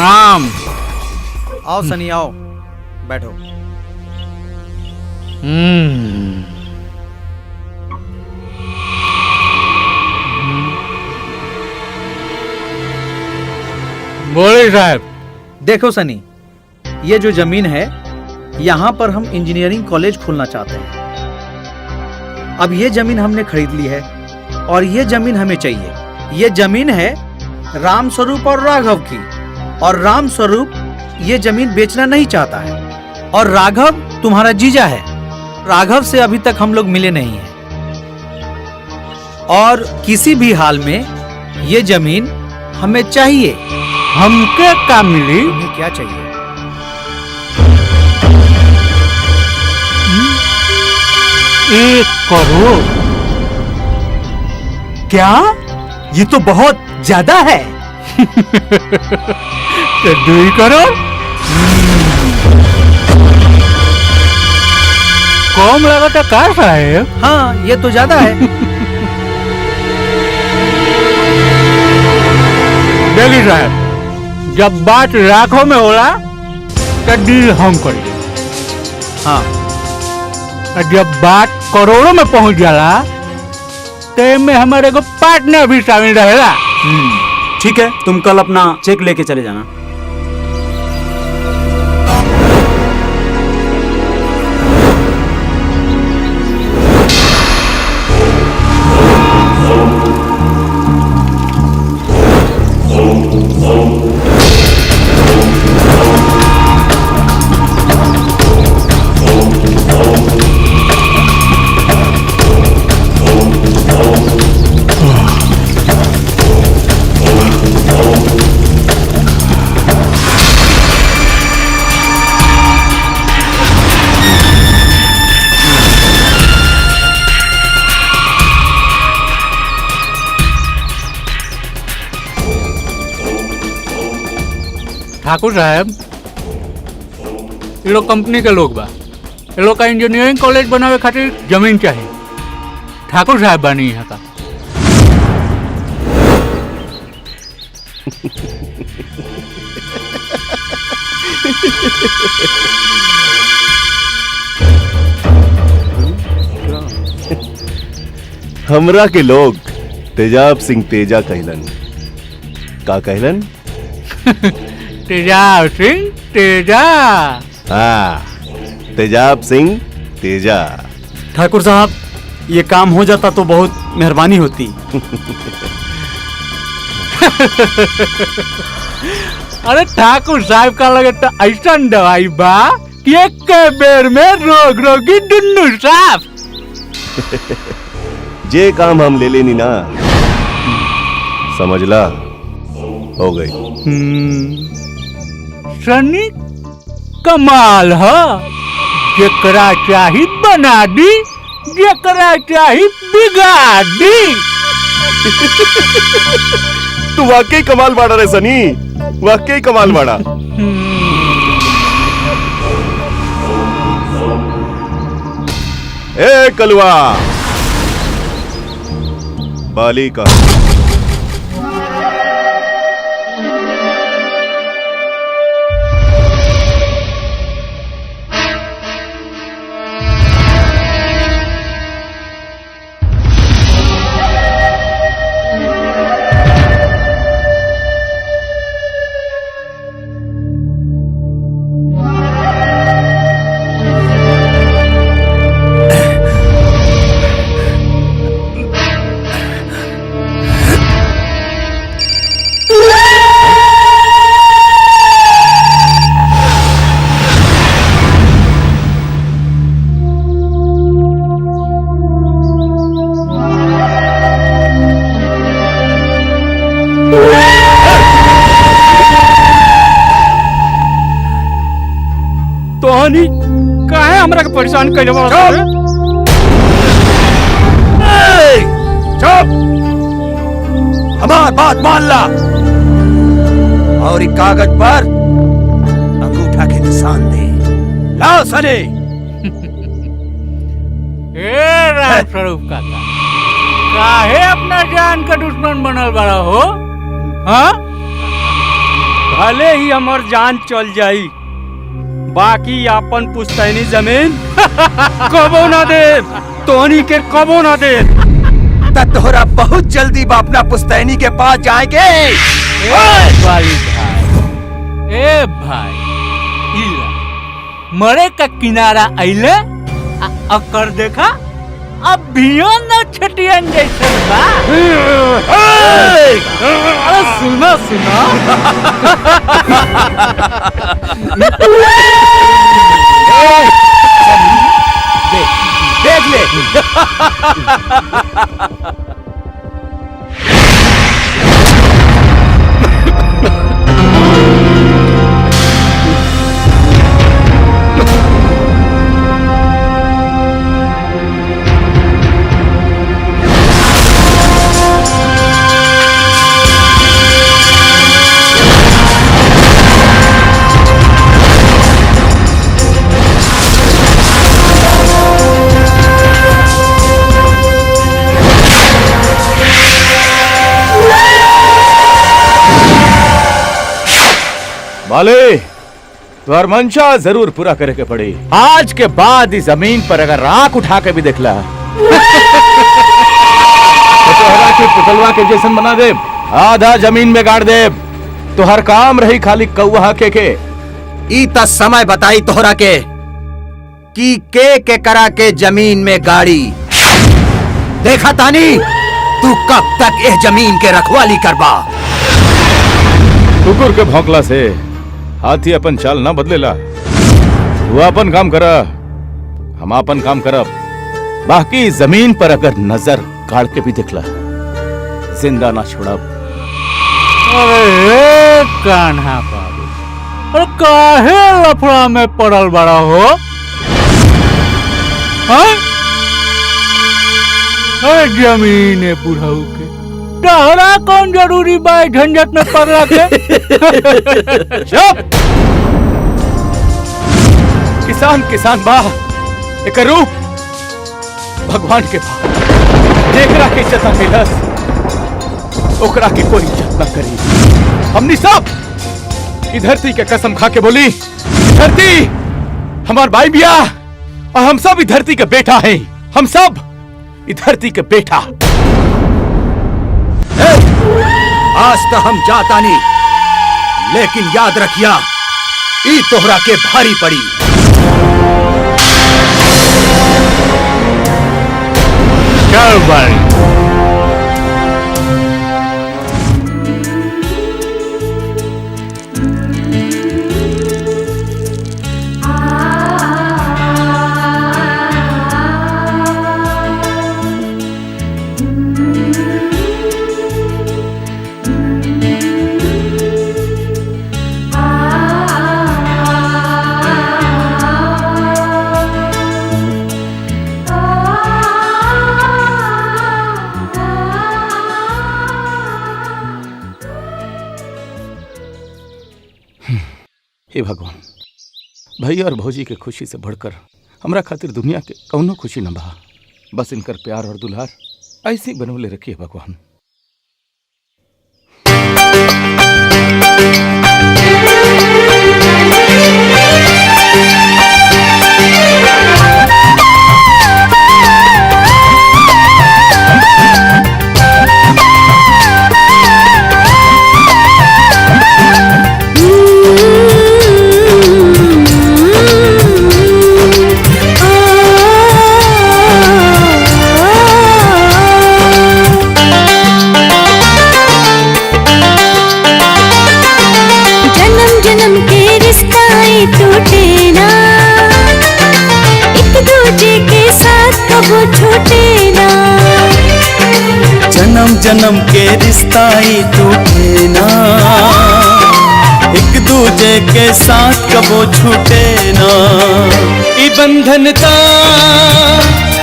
प्रणाम। आओ सनी आओ, बैठो। बोलिए साहब। देखो सनी, ये जो जमीन है यहाँ पर हम इंजीनियरिंग कॉलेज खोलना चाहते हैं। अब ये जमीन हमने खरीद ली है और ये जमीन हमें चाहिए। ये जमीन है राम स्वरूप और राघव की, और राम स्वरूप ये जमीन बेचना नहीं चाहता है, और राघव तुम्हारा जीजा है। राघव से अभी तक हम लोग मिले नहीं हैं, और किसी भी हाल में ये जमीन हमें चाहिए। हमके क्या मिली? तुम्हें क्या चाहिए? 1 करोड़। क्या? ये तो बहुत ज्यादा है। तो 2 करोड़ कम लगा का साहेब? हाँ, ये तो ज्यादा है। देखिए साहब, जब बात लाखों में होला तो डील हम करिए। हाँ, और जब बात करोड़ों में पहुंच जाला तो में हमारे को पार्टनर भी शामिल रहेगा। ठीक है, तुम कल अपना चेक लेके चले जाना। ठाकुर साहब, ये लोग कंपनी के लोग बा। ये लोग का इंजीनियरिंग कॉलेज बनावे खातिर जमीन चाहिए। ठाकुर साहब बानी यहाँ का। हमरा के लोग तेजाब सिंह तेजा कहलन। का कहलन? तेजाब सिंह तेजा। हाँ, तेजाब सिंह तेजा। ठाकुर साहब, ये काम हो जाता तो बहुत मेहरबानी होती। अरे ठाकुर साहब का लगे तो ऐसा दवाई बा कि एक के बेर में रोग रोगी दुन्नु साफ। जे काम हम ले लेनी ना, समझला, हो गई। सनी कमाल है। जेकरा चाही बना दी, जेकरा चाही बिगाड़ दी। तू वाकई कमाल बाड़ा रे सनी, वाकई कमाल बाड़ा। ए कलवा, बाली का काहे हमरा के परेशान कइले बा? चुप! हमार बात मान ला और एक कागज पर अंगूठा के निशान दे। लाओ सने। ए राम स्वरूप काका, काहे अपना जान का दुश्मन बनल बड़ा हो? हाँ? भले ही हमर जान चल जाई, बाकी आपन पुश्तैनी जमीन कबो ना दे, तोहनी के कबो ना दे। तोहरा बहुत जल्दी बा अपना पुश्तैनी के पास जाएंगे। ए भाई इला मरे का किनारा आइले अकर देखा अब भियो न छटियन जैसे बा। अरे सुना सुना देख ले माले, तुम्हार मंशा जरूर पूरा करे के पड़ी। आज के बाद इस जमीन पर अगर राख उठा के भी देखला तो तोहरा के पुतलवा के जैसन बना दे, आधा जमीन में गाड़ दे। तो हर काम रही खाली कौवा के ई त समय बताई तोहरा के कि के करा के जमीन में गाड़ी। देखा तानी तू कब तक इस जमीन के रखवाली करबा। कुकुर के भौंकला से हाथी अपन चाल ना बदलेला। वो अपन काम करा, हम अपन काम करब। बाकी जमीन पर अगर नजर गाड़ के भी देखला जिंदा ना छोड़ब। अरे कान्हा बाबू, अरे काहे लफड़ा में पड़ल बड़ा हो? अरे जमीन है बुढ़ऊ के, तहरा कौन जरूरी बा झंझट में पड़ला के? चुप! किसान किसान बा, एक रूप भगवान के बा। जेकरा के इज्जत मिलस ओकरा के कोई इज्जत ना करी। हमनी सब ई धरती के कसम खा के बोली, धरती हमार भाई बिया और हम सब ई धरती के बेटा हैं। हम सब ई धरती के बेटा। आज तो हम जाता नहीं, लेकिन याद रखिया ई तोहरा के भारी पड़ी। चल भाई। हे भगवान, भैया और भौजी के खुशी से बढ़कर हमरा खातिर दुनिया के कौनो खुशी न बा। बस इनकर प्यार और दुलार ऐसे ही बनवले रखिए भगवान। जन्म के रिश्ता ही टूटे ना, एक दूजे के साथ कबो छूटे ना। ई बंधन ता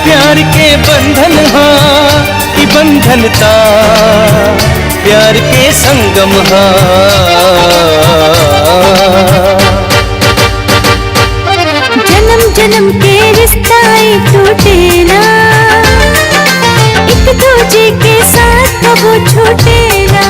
प्यार के बंधन हा, ई बंधन ता प्यार के संगम हा। जन्म जन्म के रिश्ता ही टूटे ना, एक दूजे के साथ कबो छूटे ना।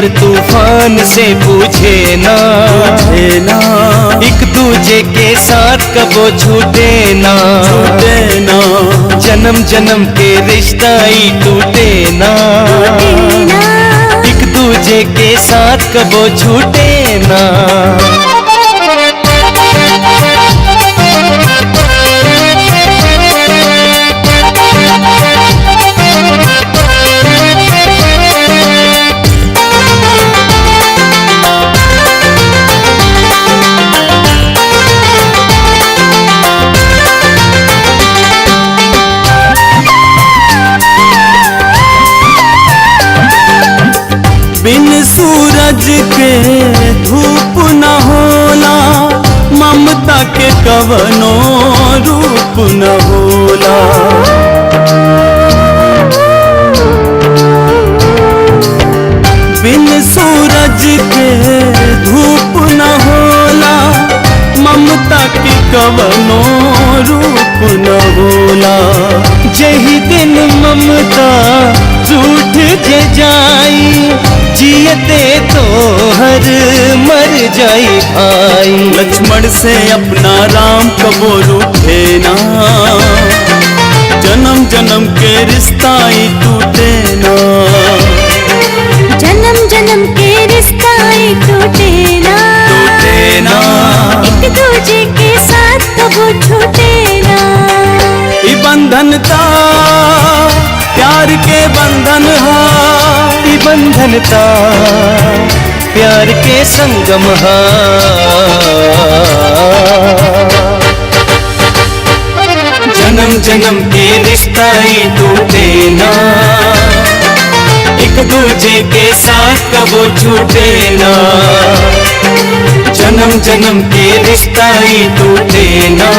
तूफान से पूछे ना, एक दूजे के साथ कबो छूटे ना, जन्म जन्म के रिश्ता ही टूटे ना, एक दूजे के साथ कबो छूटे ना। बिन सूरज के धूप न होला, ममता के कवनो रूप न होला। बिन सूरज के धूप न होला, ममता के कवनो रूप न होला। जही दिन ममता रूठ जे जाई, जियते तो हर मर जाई भाई। लक्ष्मण से अपना राम कबो रूठे ना, जन्म जन्म के रिश्ता ही टूटे ना, जन्म जन्म के रिश्ता ही टूटे ना, टूटे ना, एक दूजे के साथ कबो छूटे ना। ई बंधन ता प्यार के बंधन हा, ई बंधन ता प्यार के संगम हा। जन्म जन्म के रिश्ता ही टूटे ना, एक दूजे के साथ कबो छूटे ना, जन्म जन्म के रिश्ता ही टूटे ना,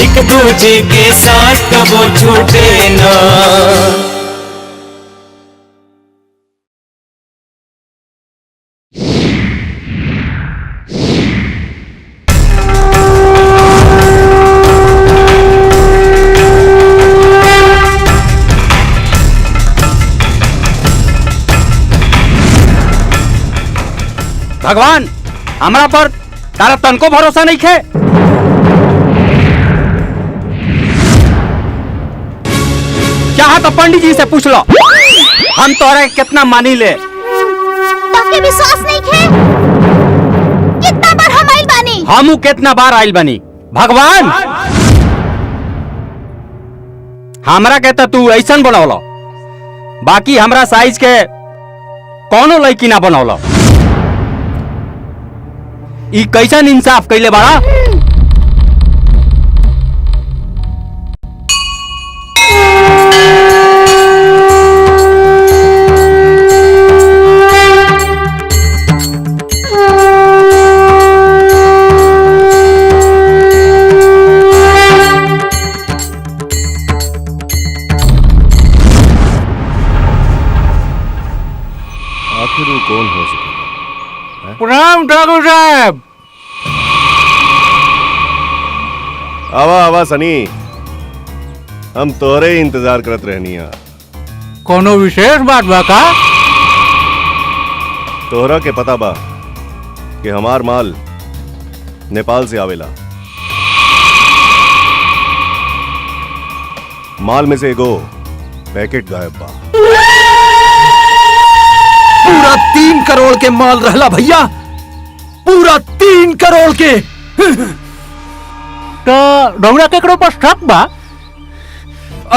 एक दूजे के साथ कबो छूटे ना। भगवान, हमरा पर तारा तनको भरोसा नहीं है। चाहा तो पंडित जी से पूछ लो, हम तोरा कितना मानी ले। ताके विश्वास नहीं है? कितना बार हम आइल बानी? हमू कितना बार आइल बनी। भगवान, हमरा कहता तू ऐसन बनौलो, बाकी हमरा साइज के कौनो लड़की ना बनौलो। ई कैसन इंसाफ कैले बाड़ा? आखिर वो कौन हो सकेगा? प्रणाम ठाकुर साहब। आवा आवा सनी, हम तोरे इंतजार करत रहनिया। कोनो विशेष बात बा का? तोहरा के पता बा कि हमार माल नेपाल से आवेला। माल में से एगो पैकेट गायब बा। पूरा 3 करोड़ के माल रहला भैया, पूरा 3 करोड़ के। तो रउरा केकरो पर शक बा?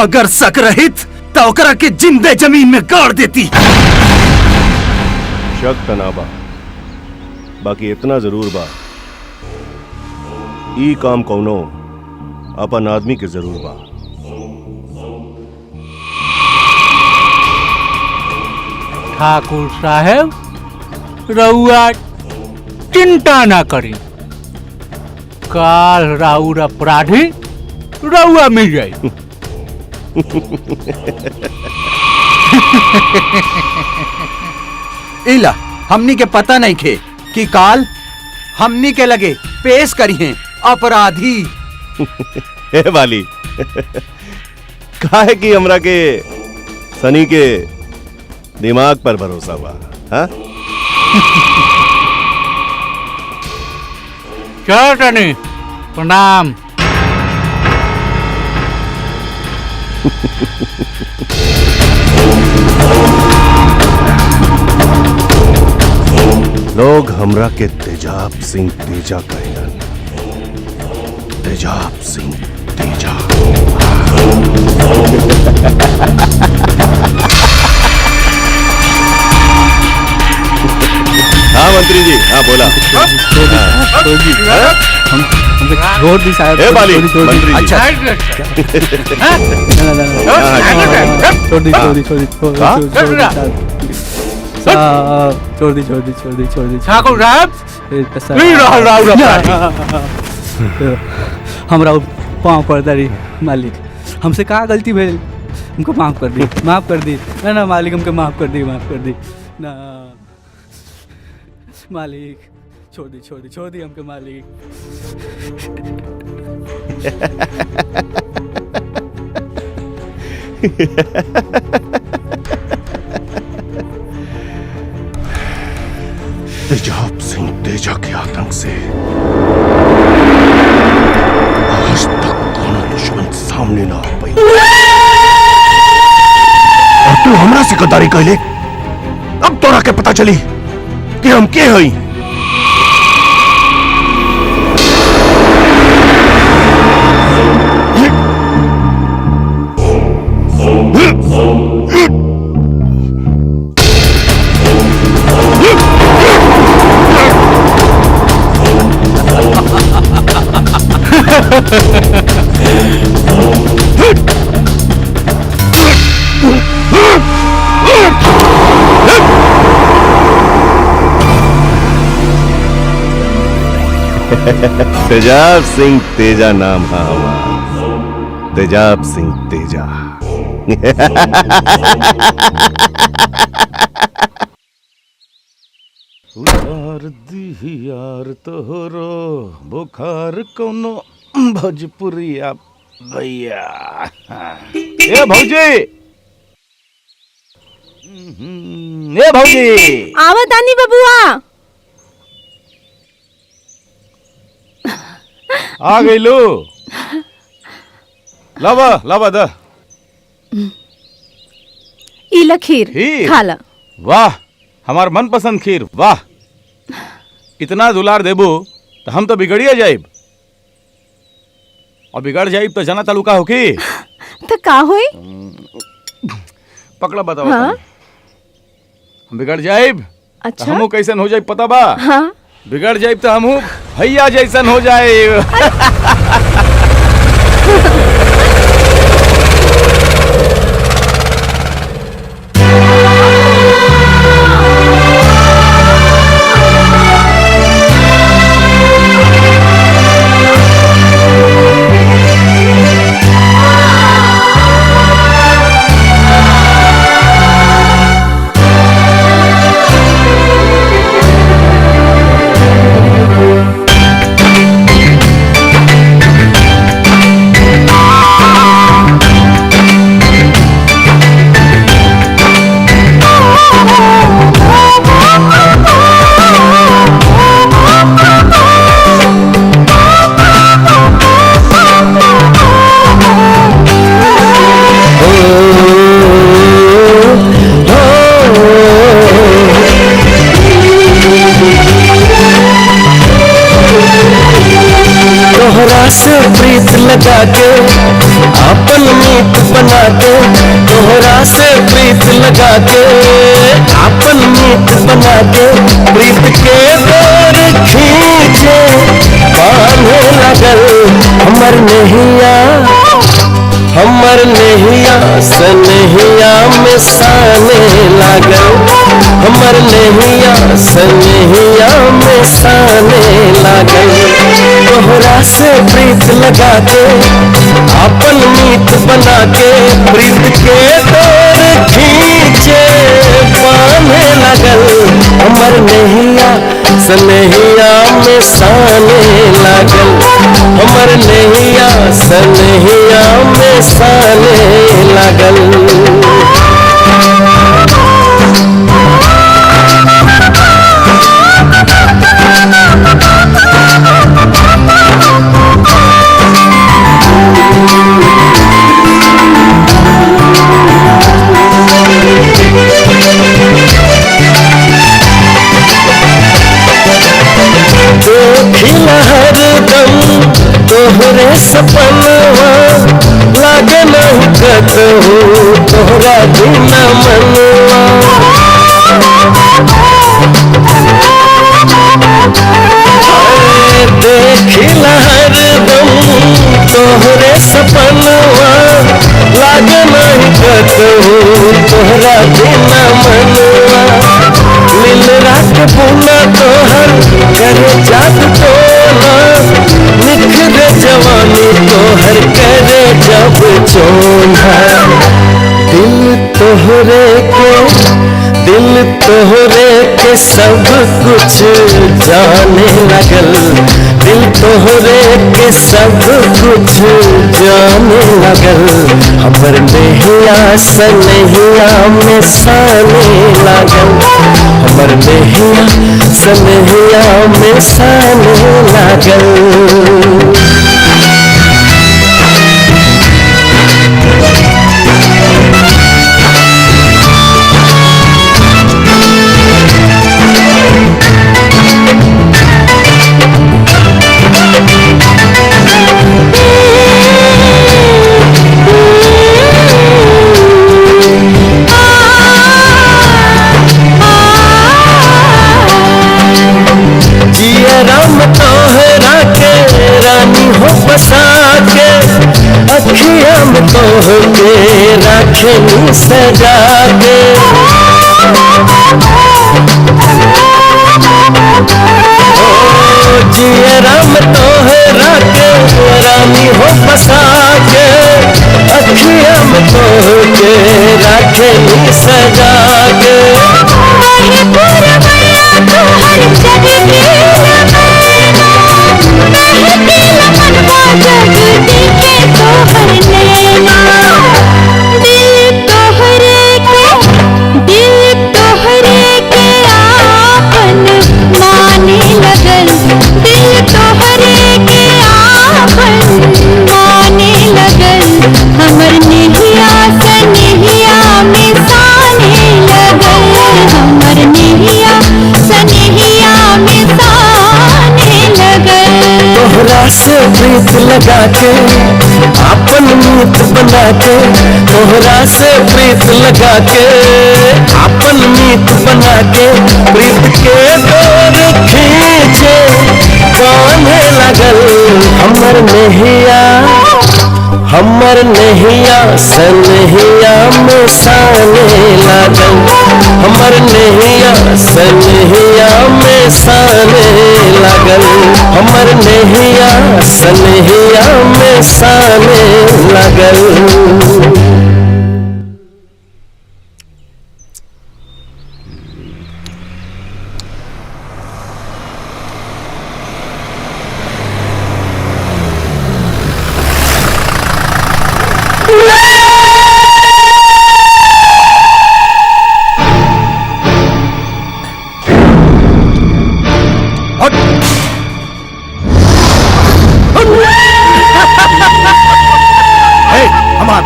अगर शक रहित तो ओकरा के जिंदे जमीन में गाड़ देती। शक तना बा, बाकी इतना जरूर बा, ई काम कौनो अपन आदमी के जरूर बा। ठाकुर साहब, रउआ चिंता ना करी, काल राउर अपराधी रउआ मिल जाई। इला हमनी के पता नहीं खे कि काल हमनी के लगे पेश करी हैं अपराधी। हे वाली, काहे कि हमरा के सनी के दिमाग पर भरोसा हुआ? हाँ? चलो टनी, प्रणाम। लोग हमरा के तेजाब सिंह तेजा कहलन। तेजाब सिंह तेजा। हाँ मंत्री जी, हाँ बोला। छोड़ दी साहब। ए बाली, मंत्री जी। अच्छा छोड़ दी ठाकुर साहब हमरा पाँव पर दरी मालिक, हमसे कहाँ गलती भेल, हमको माफ कर दी, माफ कर दी। ना मालिक, हमको माफ कर दी, माफ कर दी ना मालिक। छोड़ दी हमको मालिक। तेजाब सिंह तेजा के आतंक से आज तक कोनो दुश्मन सामने ना आ पाई। और तू हमरा से गद्दारी कहले? अब तोरा के पता चली कि हम के हई। तेजाब सिंह तेजा नाम है हमारा। तेजाब सिंह तेजा। उतार दी यार तोहरो बुखार कोनो भोजपुरिया भैया। ए भौजी, ए भौजी, आवत आनी बबुआ। आ गई लो। लावा दा। इला खीर खीर? खाला। वाह, हमार मनपसंद खीर। वाह, इतना दुलार देबो तो हम तो बिगड़िए जाइब। और बिगड़ जाइब तो जना तालुका होकी। तो का होई? पकड़ा बताओ। हाँ? हम बिगड़ जाइब अच्छा। तो हमू कैसन हो जाइब पता बा? हाँ। बिगड़ जाइब तो हमू भैया जैसन हो जाइब। से प्रीत लगा के अपन मीत बना के, तोहरा से प्रीत लगा के अपन मीत बना के, प्रीत के डोर खींचे बांधे लगल हमर नैया, हमर नैया सनहिया में साने लागल, हमर नैया सनहिया में साने लागल। तोहरा से प्रीत लगा के अपन मीत बना के, प्रीत के डोर खींचे बांधे लगल हमर नैया सनहिया में साने लागल, हमर नैया सनहिया में साने लागल। मनवा देखिला हरदम तोहरे सपनवा लागे नहीं कतहु तोहरा बिना मनवा लील रात बुना तोहर करे जादू टोना निखरे जवानी तोहर करे जब चोना दिल तोहरे के सब कुछ जाने लगल दिल तोहरे के सब कुछ जाने लगल हमर नहिया सनहिया में साने लगल हमर नहिया सनहिया में साने लगल अखिया में तोह के रखनी सजा के जियरा में तोह रखे रानी हो बसा के अखिया में तोह के रखनी सजा के से प्रीत लगा के अपन मीत बना के तोहरा से प्रीत लगा के अपन मीत बना के प्रीत के डोर खींचे बांधे लगल हमर नहिया सनहिया में साने लगल हमर नहिया सनहिया में साने लगल हमर नहिया सनहिया में साने लगल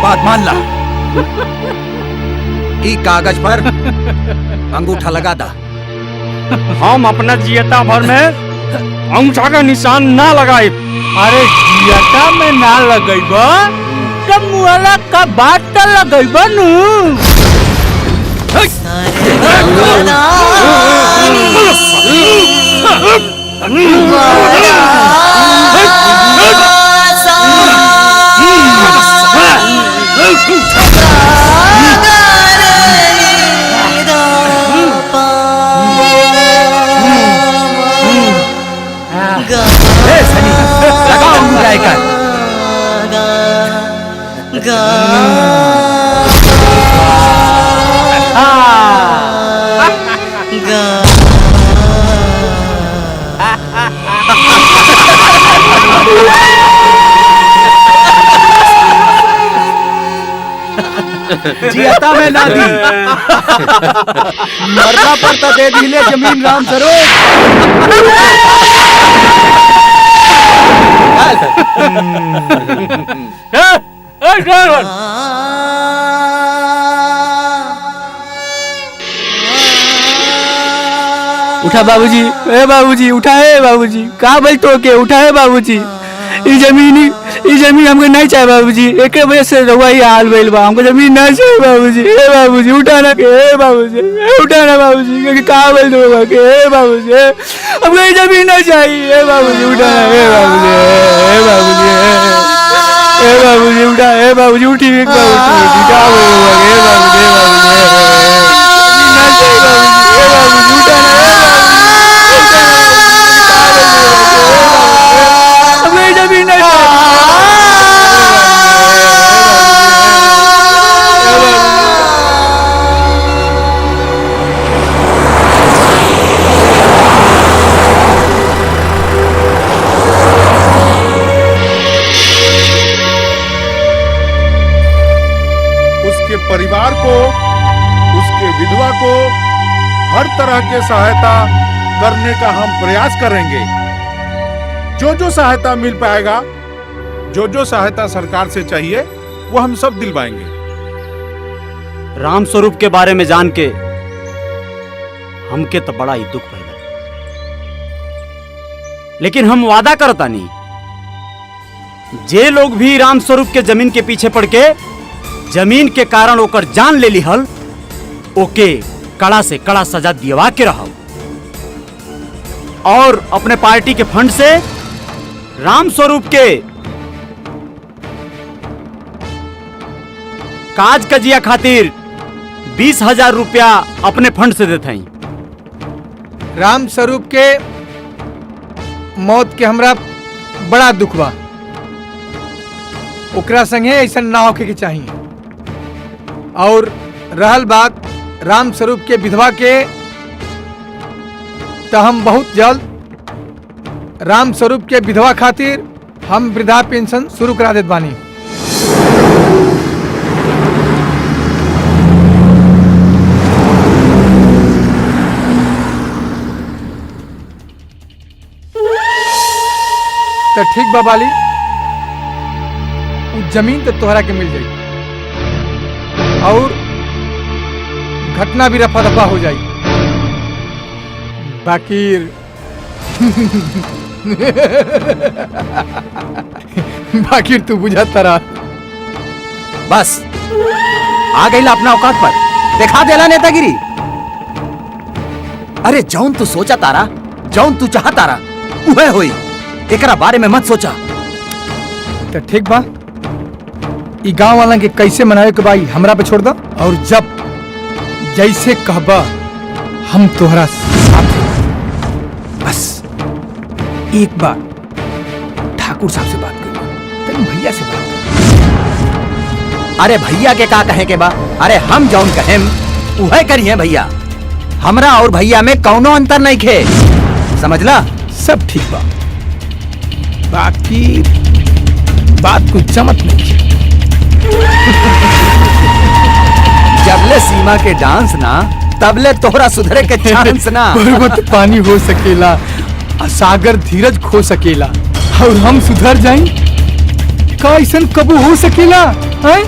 बात मान ला ई कागज पर अंगूठा लगा दा हम अपना जियता भर में अंगूठा का निशान ना लगाए अरे जियता में ना लगेबा तब मुआला का बात तो लगेबा नु जियता में ना दी मरना पर तो दे दिले जमीन राम सरोज उठा बाबूजी, ए बाबूजी, उठा है बाबूजी, का बोल तो के उठा है बाबूजी। ये जमीन हमको नहीं चाहिए बाबूजी, एक वजह से रहुआ ही हाल भइल बा, हमको जमीन नहीं चाहिए बाबूजी। हे बाबूजी उठाना के, हे बाबूजी उठाना बाबूजी, क्योंकि कहाँ बोल दो के, हे बाबूजी हमको ये जमीन नहीं चाहिए, हे बाबूजी उठाना, हे बाबूजी, हे बाबूजी, हे बाबूजी उठा, हे बाबूजी उठी, एक बाबूजी क्या बोल हे बाबूजी, हे बाबूजी उसके परिवार को, उसके विधवा को हर तरह के सहायता करने का हम प्रयास करेंगे। जो जो सहायता मिल पाएगा, जो जो सहायता सरकार से चाहिए वो हम सब दिलवाएंगे। राम स्वरूप के बारे में जान के हमके तो बड़ा ही दुख भइला, लेकिन हम वादा करता नहीं, जे लोग भी राम स्वरूप के जमीन के पीछे पड़ के जमीन के कारण ओकर जान ले लिहल, ओके कड़ा से कड़ा सजा दिवा के रहो, और अपने पार्टी के फंड से राम स्वरूप के काज कजिया खातिर 20,000 रुपया अपने फंड से देते हैं। राम स्वरूप के मौत के हमरा बड़ा दुख बा, ओकरा संगे ऐसा ना होके के चाहिए। और रहल बात राम स्वरूप के विधवा के, तो हम बहुत जल्द राम स्वरूप के विधवा खातिर हम वृद्धा पेंशन शुरू करा देत बानी। तो ठीक बा बाली, उस जमीन तो तोहरा के मिल जाई और घटना भी रफा दफा हो जाई। बाकी बाकी तू बुझाता रहा। बस आ गई अपना औकात पर, दिखा देला नेतागिरी। अरे जौन तू सोचा तारा, जौन तू चाह तारा उहे होई, एकरा बारे में मत सोचा। तो ठीक बा, ई गांव वाला के कैसे मनावे के भाई हमरा पे छोड़ दो, और जब जैसे कहबा हम तोहरा साथ हैं। बस एक बार ठाकुर साहब से बात करो, तेरे भैया से बात करो। अरे भैया के का कहे के बा, अरे हम जौन कहेम उहे करिए भैया, हमरा और भैया में कौनो अंतर नहीं खे, समझला? सब ठीक बा, बाकी बात कुछ जमत नहीं है। जबले सीमा के डांस ना, तबले तोहरा सुधरे के चांस ना। पर्वत पानी हो सकेला, सागर धीरज खो सकेला, और हम सुधर जाएं का ऐसन कबू हो सकेला है?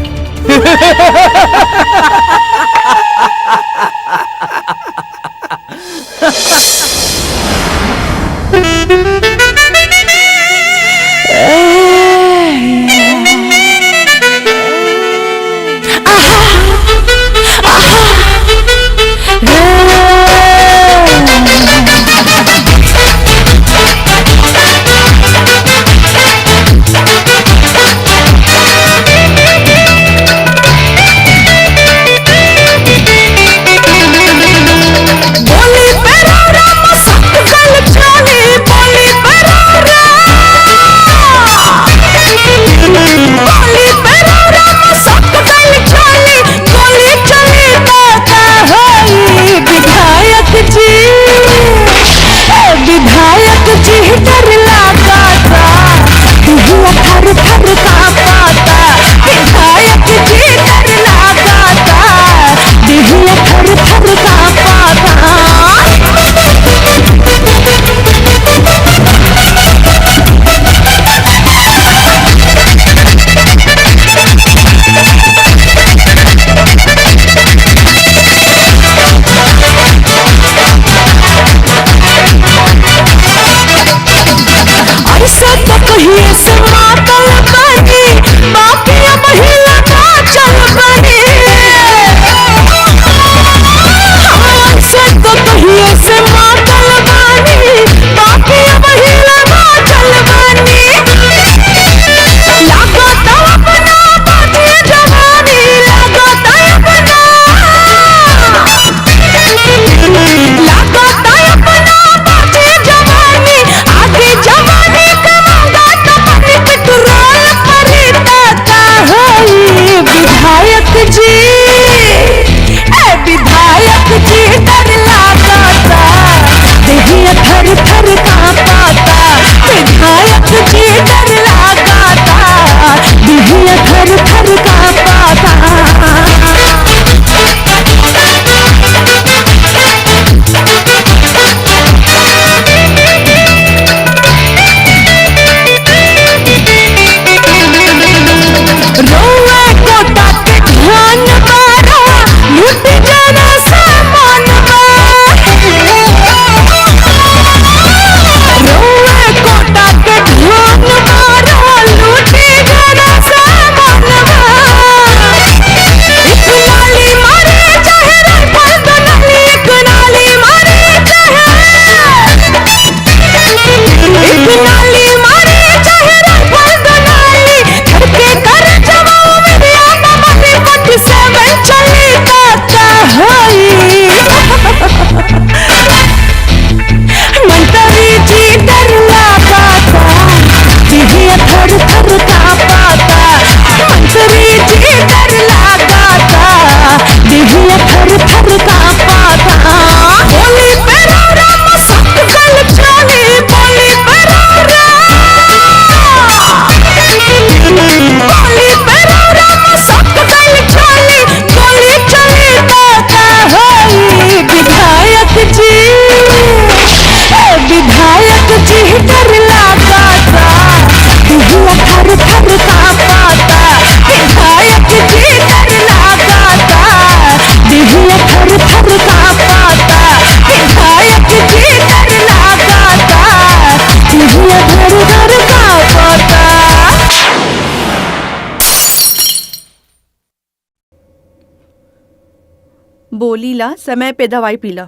बोली ला समय पे दवाई पीला।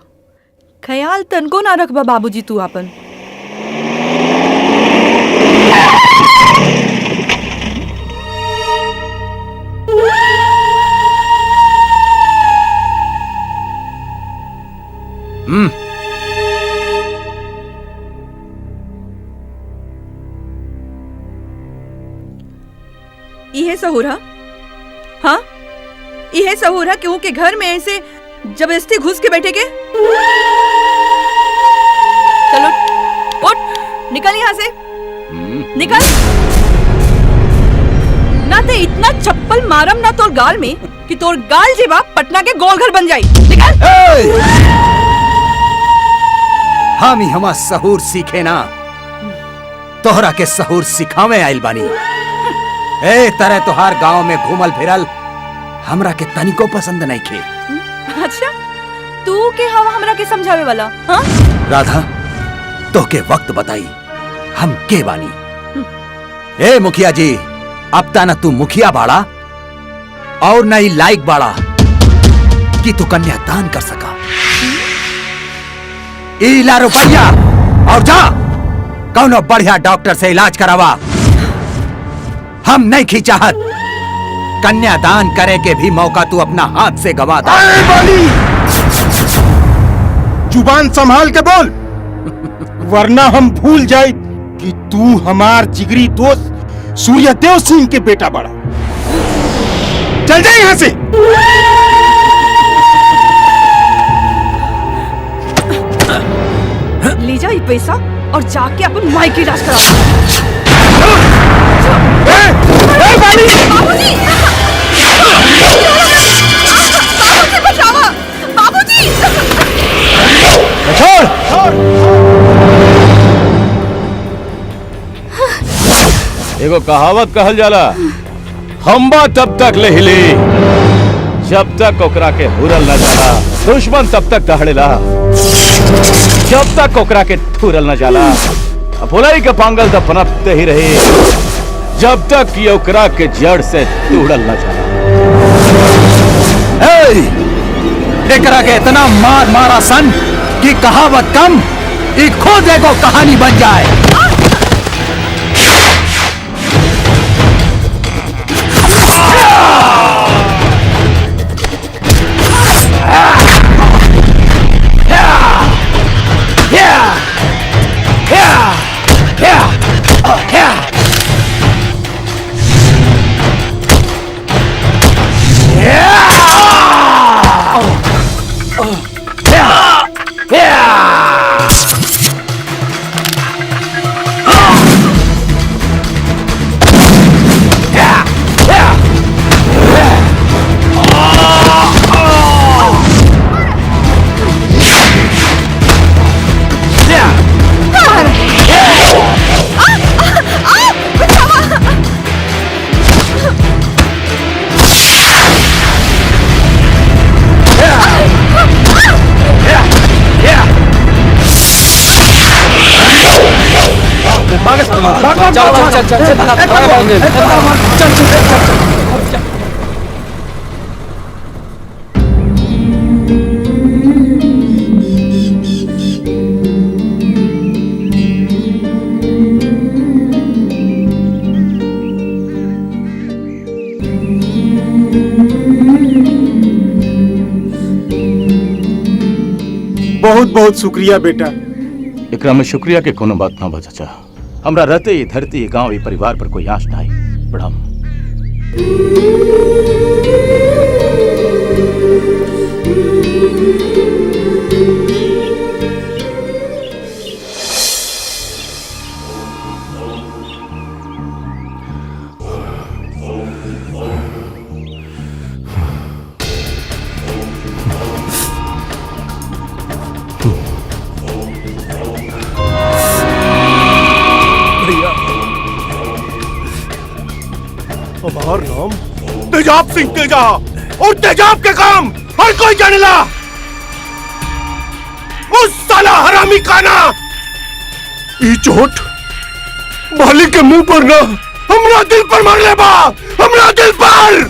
ख्याल तनको ना रखबा बाबूजी तू आपन। इहे सहूरा, हाँ इहे सहूरा केहू के घर में ऐसे जबरदस्ती घुस के बैठे के। चलो उठ, निकल यहाँ से, निकल। ना ते इतना चप्पल मारम ना तोर गाल में कि तोर गाल जेबा पटना के गोल घर बन जाई। निकल। हम ही हमा सहूर सीखे ना, तोहरा के सहूर सिखावे आइल बानी। ए तरह तोहार गांव में घूमल फिरल हमरा के तनिको पसंद नहीं खे। अच्छा तू के हवा हमरा के समझावे वाला? हाँ राधा, तो के वक्त बताई हम के बानी। ए मुखिया जी, अब ता न तू मुखिया बाड़ा और न ही लायक बाड़ा कि तू कन्यादान कर सका। इला रुपया और जा कौनो बढ़िया डॉक्टर से इलाज करावा। हम नहीं खींचाहत, कन्यादान करे के भी मौका तू अपना हाथ से गवा दे। जुबान संभाल के बोल, वरना हम भूल जाए कि तू हमार जिगरी दोस्त सूर्यदेव सिंह के बेटा बड़ा। चल जाए यहां से। ले जा ये पैसा और जाके अपन माई की इलाज करा। बाबूजी! बाबूजी बचाओ! बाबूजी! एगो कहावत कहल जाला, खंबा तब तक ले हिली जब तक ओकरा के हुरल न जाला, दुश्मन तब तक दहड़ेला जब तक ओकरा के थुरल न जाला। भुलाई के पांगल तो पनपते ही रही जब तक कि ओकरा के जड़ से तोड़ल न जाला। एकरा के इतना मार मारा सन कि कहावत कम एक खुद एगो कहानी बन जाए। बहुत बहुत शुक्रिया बेटा। एकरा में शुक्रिया के कोनो बात ना बा चाचा। हमरा रहते ही धरती गांव परिवार पर कोई आश नहीं। प्रणाम। हमार नाम तेजाब सिंह तेजा और तेजाब के काम हर कोई जानेला। उस साला हरामी काना ई चोट मालिक के मुंह पर ना हमरा दिल पर मार ले बा, हमरा दिल पर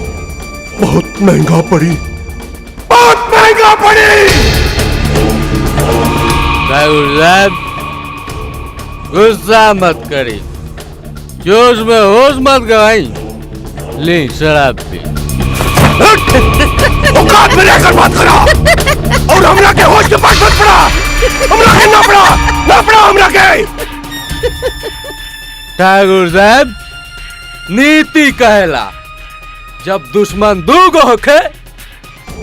बहुत महंगा पड़ी, बहुत महंगा पड़ी। साहब गुस्सा मत करी, जोश में होश मत गवाई, ले शराब पी। औकात में लेकर बात करा और हमरा के होश के पास मत पड़ा। हमरा के ना पड़ा हमरा के। ठाकुर साहब नीति कहेला जब दुश्मन दूगो होखे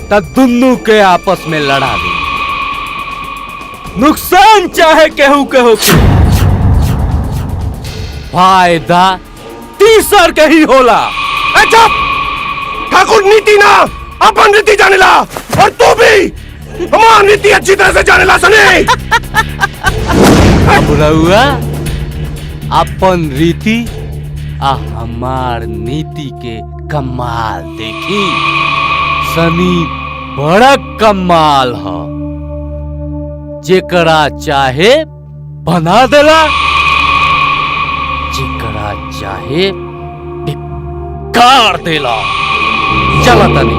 तब दुन्नू के आपस में लड़ा दे। नुकसान चाहे केहू के होखे, फायदा तीसर के ही होला। चुप! ठाकुर नीति ना अपन रीति जानेला, और तू भी हमार नीति अच्छी तरह से जानेला। सुने अब रहुआ अपन रीति आ हमार नीति के कमाल देखी। सनी बड़ा कमाल ह, जेकरा चाहे बना देला, जेकरा चाहे बिगाड़ देला। चला तनी।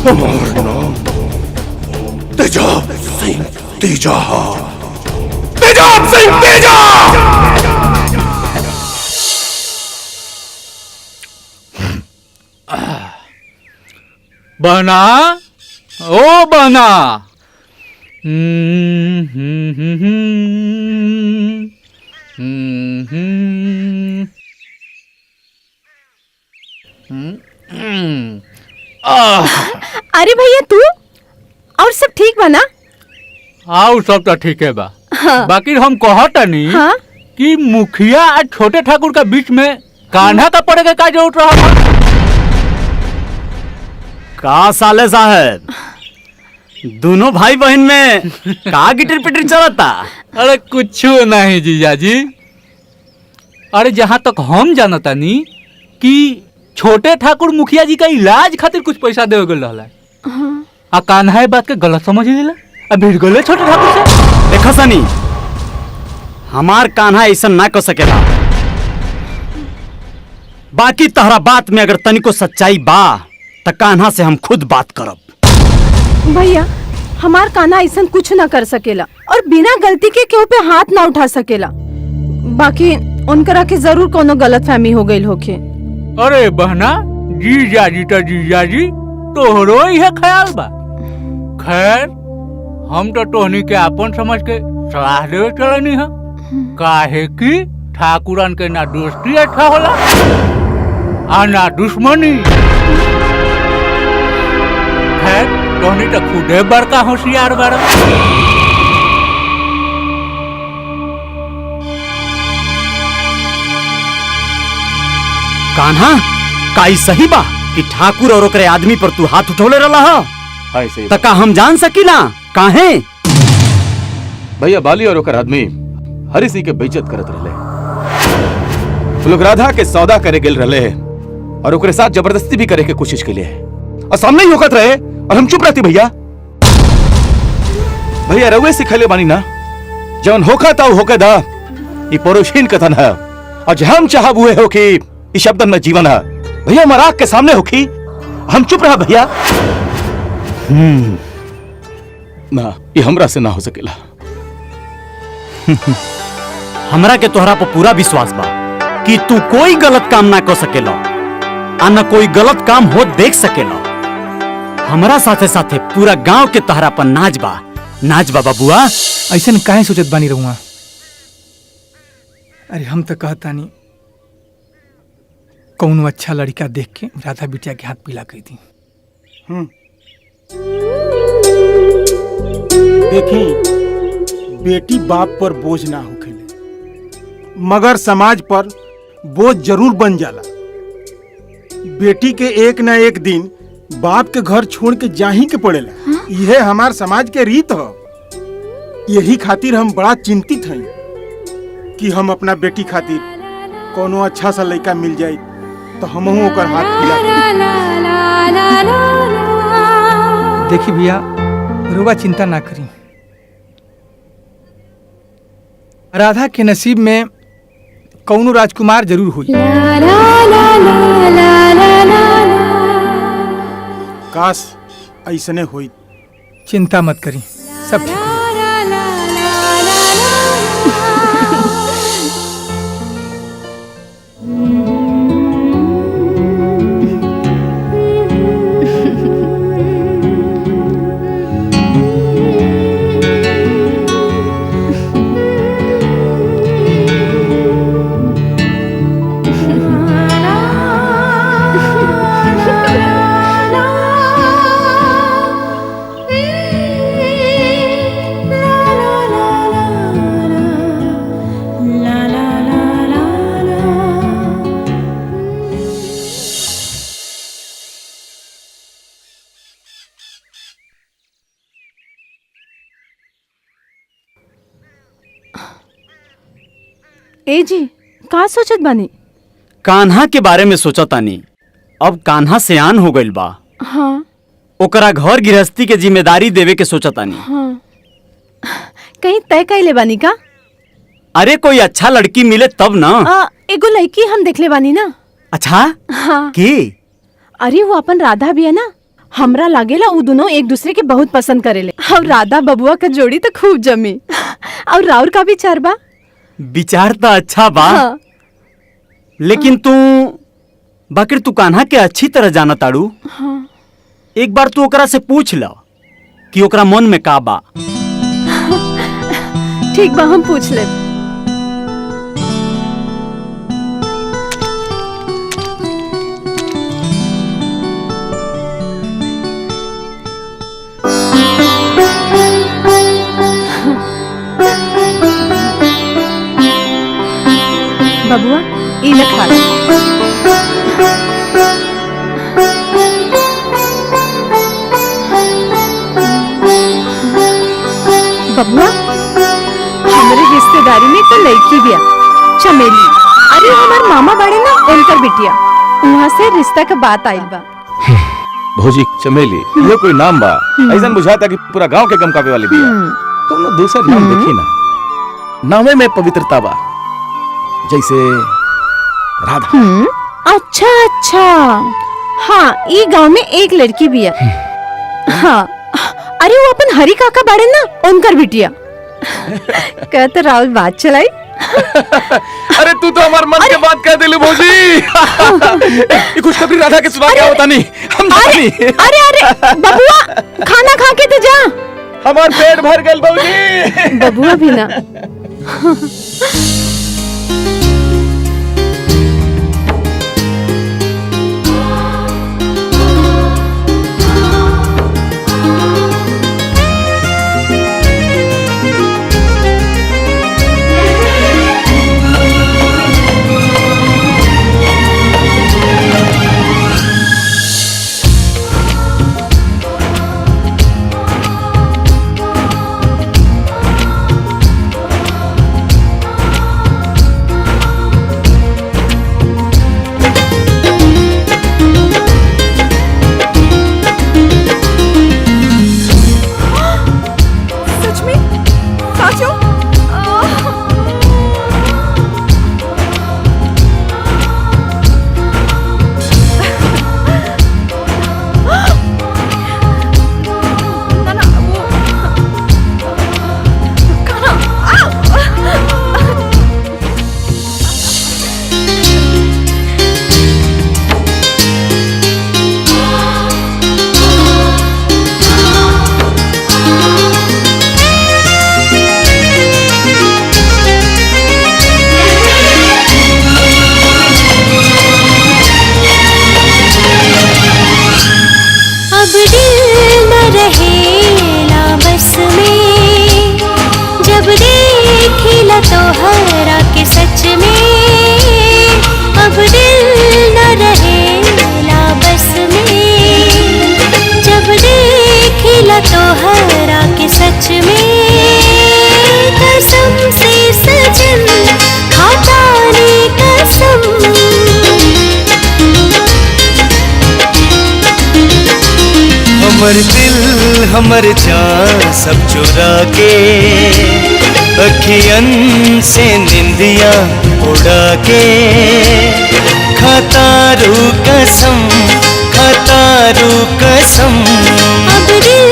हमार नाम तेजाब सिंह तेजा। तेजाब सिंह तेजा। बहना, ओ बहना। अरे भैया तू और सब ठीक बना? आओ सब तो ठीक है बा। हाँ। बाकी हम कहता नहीं हाँ? कि मुखिया और छोटे ठाकुर के बीच में कान्हा का पड़ेगा का जरूरत रहा था? का साले साहब, दोनों भाई बहन में का गिटर पिटर चलता? अरे कुछ नहीं जीजा जी। अरे जहाँ तक हम जानता नहीं कि छोटे ठाकुर मुखिया जी का इलाज खातिर कुछ पैसा देवे गल रहला। आ कान्हा ये बात के गलत समझ लेला, अब भिड़ गले छोटे ठाकुर से। देखा सनी, हमार कान्हा ऐसा ना कर सकेला। बाकी तहरा बात में अगर तनिको सच्चाई बा त कान्हा से हम खुद बात करब। भैया हमार कान्हा ऐसा कुछ ना कर सकेला और बिना गलती के केहू पे हाथ ना उठा सकेला। बाकी उनकरा के जरूर कोनो गलत फहमी हो गई होके। अरे बहना, जीजा जी तो जीजा जी, तोहरो यह ख्याल बा। खैर हम तो तोहनी के अपन समझ के सलाह देवे चलनी है, काहे कि ठाकुरन के ना दोस्ती अच्छा होला आ ना दुश्मनी। खैर तोहनी तो खुदे बड़का होशियार बड़ा। कान्हा का ई सही बा कि ठाकुर और ओकरे आदमी पर तू हाथ उठौले रहला हा? हां सही। त का हम जान सकीला काहे? भैया बाली और ओकर आदमी हरि सिंह के बेइज्जत करत रहले। वो लोग राधा के सौदा करे गेल रहले और ओकरे साथ जबरदस्ती भी करे के कोशिश के लिए और सामने ही होकत रहे और हम चुप रहती। भैया भैया रउए सिखले बानी ना, जौन होका ता होके दा। ई परोशीन कथन है और जे हम चाहब हुए हो कि ई शब्दन में जीवन है। भैया मराक के सामने होखी, हम चुप रहा भैया। ना ये हमरा से ना हो सकेला। हमरा के तोहरा पर पूरा विश्वास बा कि तू कोई गलत काम ना कर सकेला आ न कोई गलत काम हो देख सकेला। हमरा साथे साथे पूरा गांव के तोहरा पर नाच बा बाबुआ। ऐसा काहे सोचत बानी रहूंगा? अरे हम तो कहता नहीं कौन अच्छा लड़का देख के राधा बिटिया के हाथ पीला कर दी। देखी बेटी बाप पर बोझ ना होखेले, मगर समाज पर बोझ जरूर बन जाला। बेटी के एक ना एक दिन बाप के घर छोड़ के जाही के पड़ेला। यह हमार समाज के रीत हो। यही खातिर हम बड़ा चिंतित हैं कि हम अपना बेटी खातिर कोनो अच्छा सा लड़का मिल जाए तो हमहू ओकर हाथ पीला कर। देखी भैया रुआ चिंता ना करी, राधा के नसीब में कौनो राजकुमार जरूर हुई। काश ऐसने हुई। चिंता मत करी, सब ठीक हो। ए जी का सोचत बानी? कान्हा के बारे में सोचा तानी। अब कान्हा सियान हो गइल बा। हाँ ओकरा घर गृहस्थी के जिम्मेदारी देवे के सोचा तानी। हाँ कहीं तय कैले बानी का? अरे कोई अच्छा लड़की मिले तब ना। एगो लड़की हम देखले बानी ना। अच्छा हाँ की? अरे वो अपन राधा भी है ना, हमरा लागेला वो दोनों एक दूसरे के बहुत पसंद करेले। और राधा बबुआ का जोड़ी तो खूब जमी। और राउर का भी चार बा। विचार तो अच्छा बा। हाँ। लेकिन तू बाकिर तू कान्हा के अच्छी तरह जाना ताड़ू। हाँ। एक बार तू ओकरा से पूछ लो कि ओकरा मन में का बा। ठीक बा, हम पूछ ले। बबुआ ई ले खा ले। बबुआ हमारे रिश्तेदारी में तो लड़की बिया चमेली। अरे हमार मामा बड़े ना उनकर बिटिया, वहाँ से रिश्ता का बात आइल बा। भौजी चमेली ये कोई नाम बा? ऐसा बुझाता कि पूरा गांव के गम कापे वाली बिया। तुम लोग दूसरा नाम देखी ना, नामे में पवित्रता बा, जैसे राधा। अच्छा अच्छा, हाँ ये गांव में एक लड़की भी है। हाँ अरे वो अपन हरी काका बाड़े ना उनकर बिटिया। कहते राहुल बात चलाई। अरे तू तो हमारे मन के बात कह दिलू भौजी। ये खुशखबरी राधा के सुना क्या होता नहीं हम नहीं। अरे अरे बबुआ खाना खा के तो जा। हमार पेट भर गल भौजी। बबुआ भी ना। हमर दिल हमर जान सब चुरा के अखियन से निंदिया उड़ा के खतारू कसम खतारू कसम। अब दिल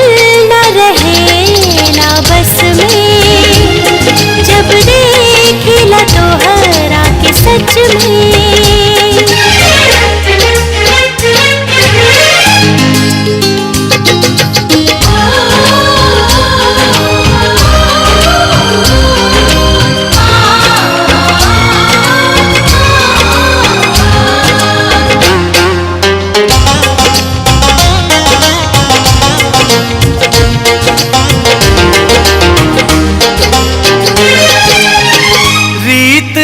न रहे ना बस में, जब देखिला तोहरा के सच में।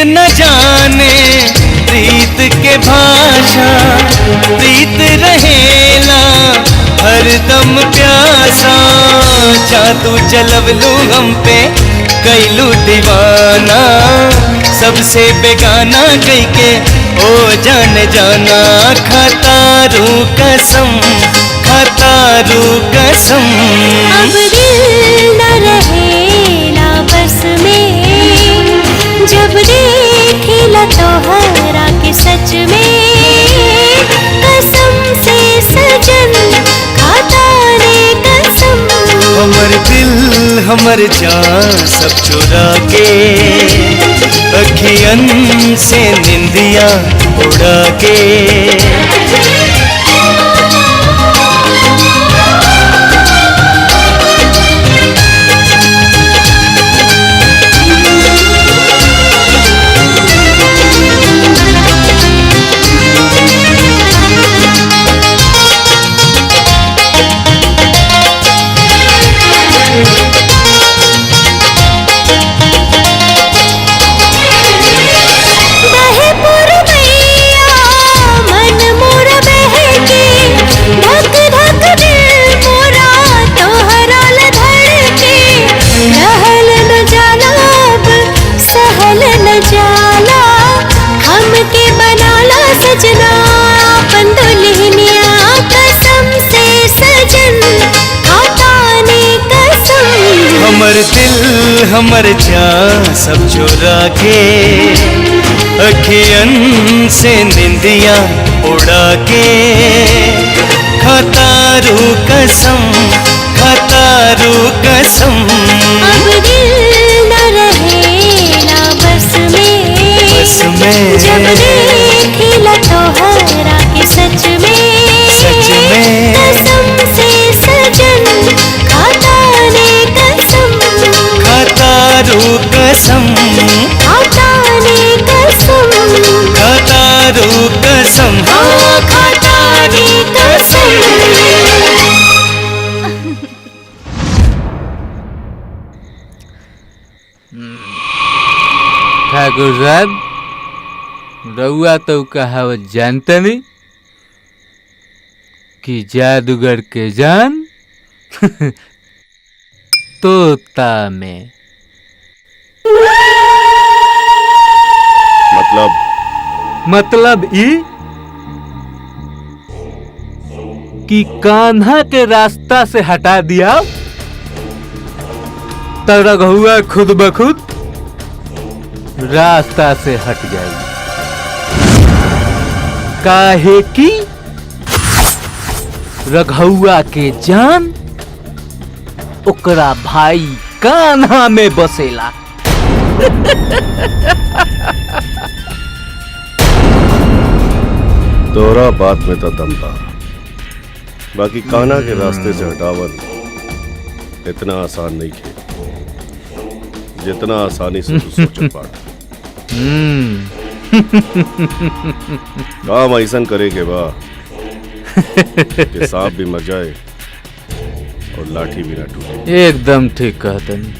न जाने प्रीत के भाषा, प्रीत रहेला हरदम प्यासा। जादू चलवलू हम पे कैलू दीवाना, सबसे बेगाना कह के ओ जान जाना। खतारू कसम खतारू कसम। अब दिल न रहे ना बस में, जब देखिला तोहरा के सच में। कसम से सजन खाता रे कसम। हमर दिल हमर जान सब चुरा के, अखियन से निंदिया उड़ा के। हमर दिल हमर जान सब चुरा के, अखियन से निंदिया उड़ा के। खतारू कसम खतारू कसम। अब दिल न रहे ना बस में, जब देखिला तोहरा के सच में। कसम से सजन खाता रे कसम। खतारू कसम खाता रे कसम। खतारू कसम। हाँ खाता रे कसम। ठाकुर साहब, रउआ तो कहावत जानते नहीं कि जादूगर के जान तोता में। मतलब ई कि कान्हा के रास्ता से हटा दिया तो रघुआ खुद ब खुद रास्ता से हट जाएगी। काहे कि रघुआ के जान ओकरा भाई कान्हा में बसेला। तोरा बात में तो दम था, बाकी कान्हा के रास्ते से हटावन इतना आसान नहीं है जितना आसानी से तू सोच पा। काम ऐसा करे के बा कि सांप भी मर जाए और लाठी भी ना टूटे। एकदम ठीक कहता नहीं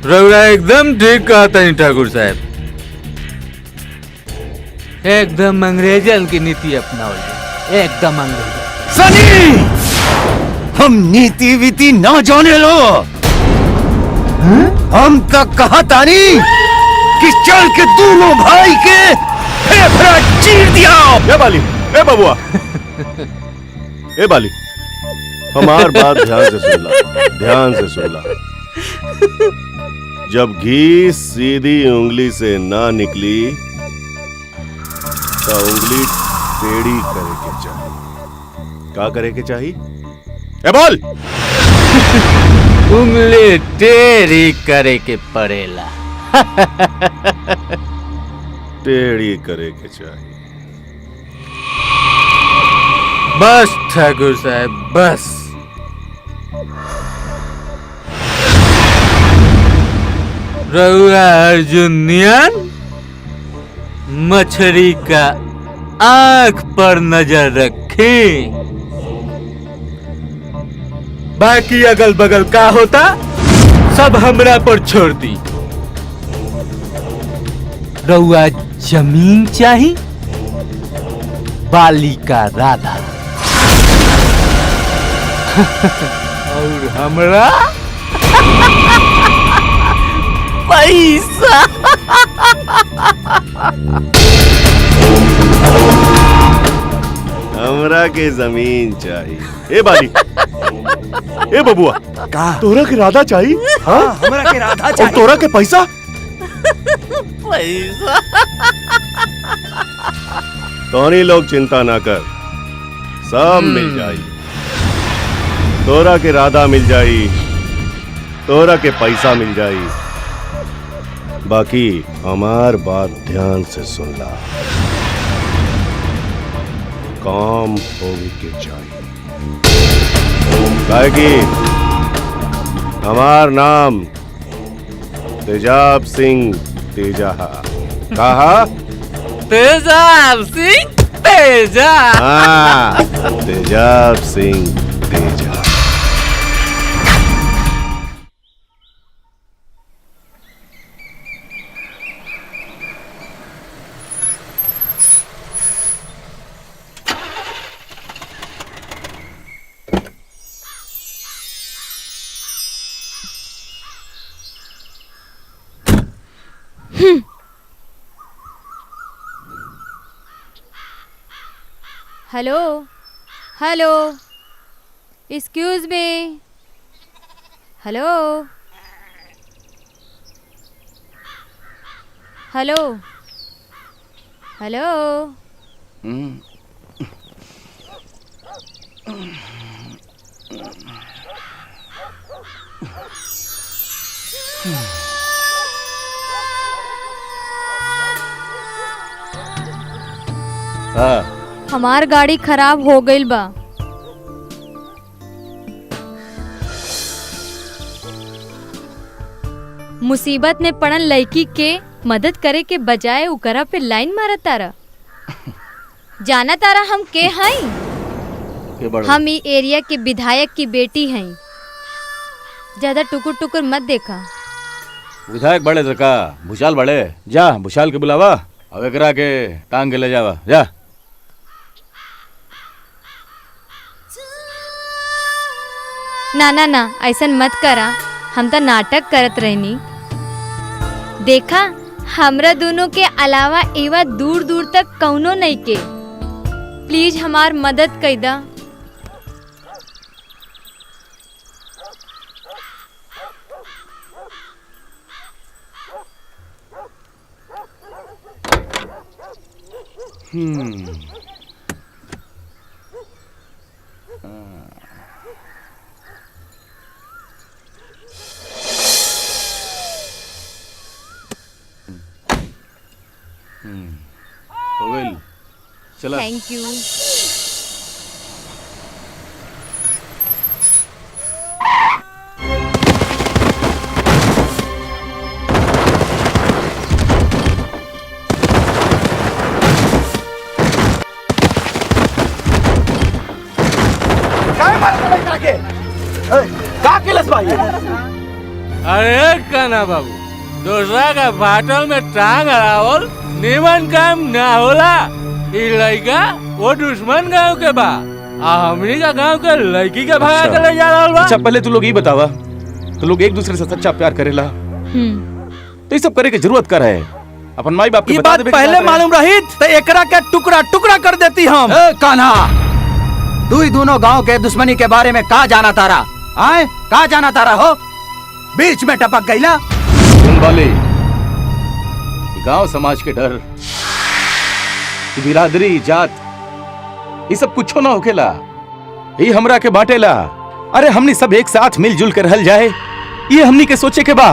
रउरा, एकदम ठीक कहता नहीं ठाकुर साहब। एकदम अंग्रेजन की नीति अपनाओ, एकदम अंग्रेजन। सनी, हम नीति वीति ना जाने लो। हम तक कहा तानी कि चल के दोनों भाई के फेफड़ा चीर दिया। ए बाली, ए बबुआ, ए बाली, हमार बात ध्यान से सुन ला, ध्यान से सुन ला। जब घी सीधी उंगली से ना निकली तो उंगली टेढ़ी करे के चाहिए। का करे के चाहिए? ए बोल। उंगली टेढ़ी करे के पड़ेला। टेढ़ी करे के चाहिए। बस ठाकुर साहब बस। रउआ अर्जुनियन मछली का आंख पर नजर रखे। बाकी अगल बगल का होता सब हमरा पर छोड़ दी। रउआ जमीन चाहिए, बालिका राधा और हमरा पैसा। हमरा के जमीन चाहिए। ए बाली, ए बबुआ, का तोरा के राधा चाहिए? हाँ, हमरा के राधा चाहिए। और तोरा के पैसा? पैसा तोनी लोग चिंता ना कर, सब मिल जाई। तोरा के राधा मिल जाई, तोरा के पैसा मिल जाई। बाकी हमार बात ध्यान से सुन ला। काम होगी के चाहिए, काहे कि हमार नाम तेजाब सिंह तेजा। कहा? तेजाब सिंह तेजा। हाँ, तेजाब सिंह तेजा। Hello hello excuse me. Hello hello hello. हाँ हमार गाड़ी खराब हो गईल बा। मुसीबत में पड़ल लड़की के मदद करे के बजाय उकरा पे लाइन मारा तारा। जाना तारा हम के हई? हम ई एरिया के विधायक की बेटी हई। ज्यादा टुकुर टुकुर मत देखा। विधायक बड़े का भूषाल बड़े। जा भूषाल के बुलावा, अब एकरा के टांग के ले जावा जा। ना ना ना ऐसन मत करा, हम तो नाटक करत रहनी। देखा हमरा दोनों के अलावा एवा दूर दूर तक कौनो नहीं के। प्लीज हमार मदद कर दा। हो गई, चला। Thank you. अरे काना बाबू, दूसरा का बाटल में टांग अड़ावल निमन काम ना होला। ई लड़का वो दुश्मन गांव के बा, आ हमनी का गांव के लड़की के भगा के ले जा रहल बा। अच्छा पहले तू लोग ये बतावा, तो लोग एक दूसरे से सच्चा प्यार करेला तो ये सब करे की जरूरत कर है? अपन माई बाप ये बात पहले मालूम रही तो एकरा के टुकड़ा टुकड़ा कर देती हम। कान्हा, तू ही दोनों गांव के दुश्मनी के बारे में का जाना तारा? आए का जाना तारा हो? बीच में टपक गईला। सुन वाले, गांव समाज के डर बिरादरी जात ये सब कुछो ना होकेला, ये हमरा के बाटेला। अरे हमनी सब एक साथ मिलजुल कर रहल जाए, ये हमनी के सोचे के बा।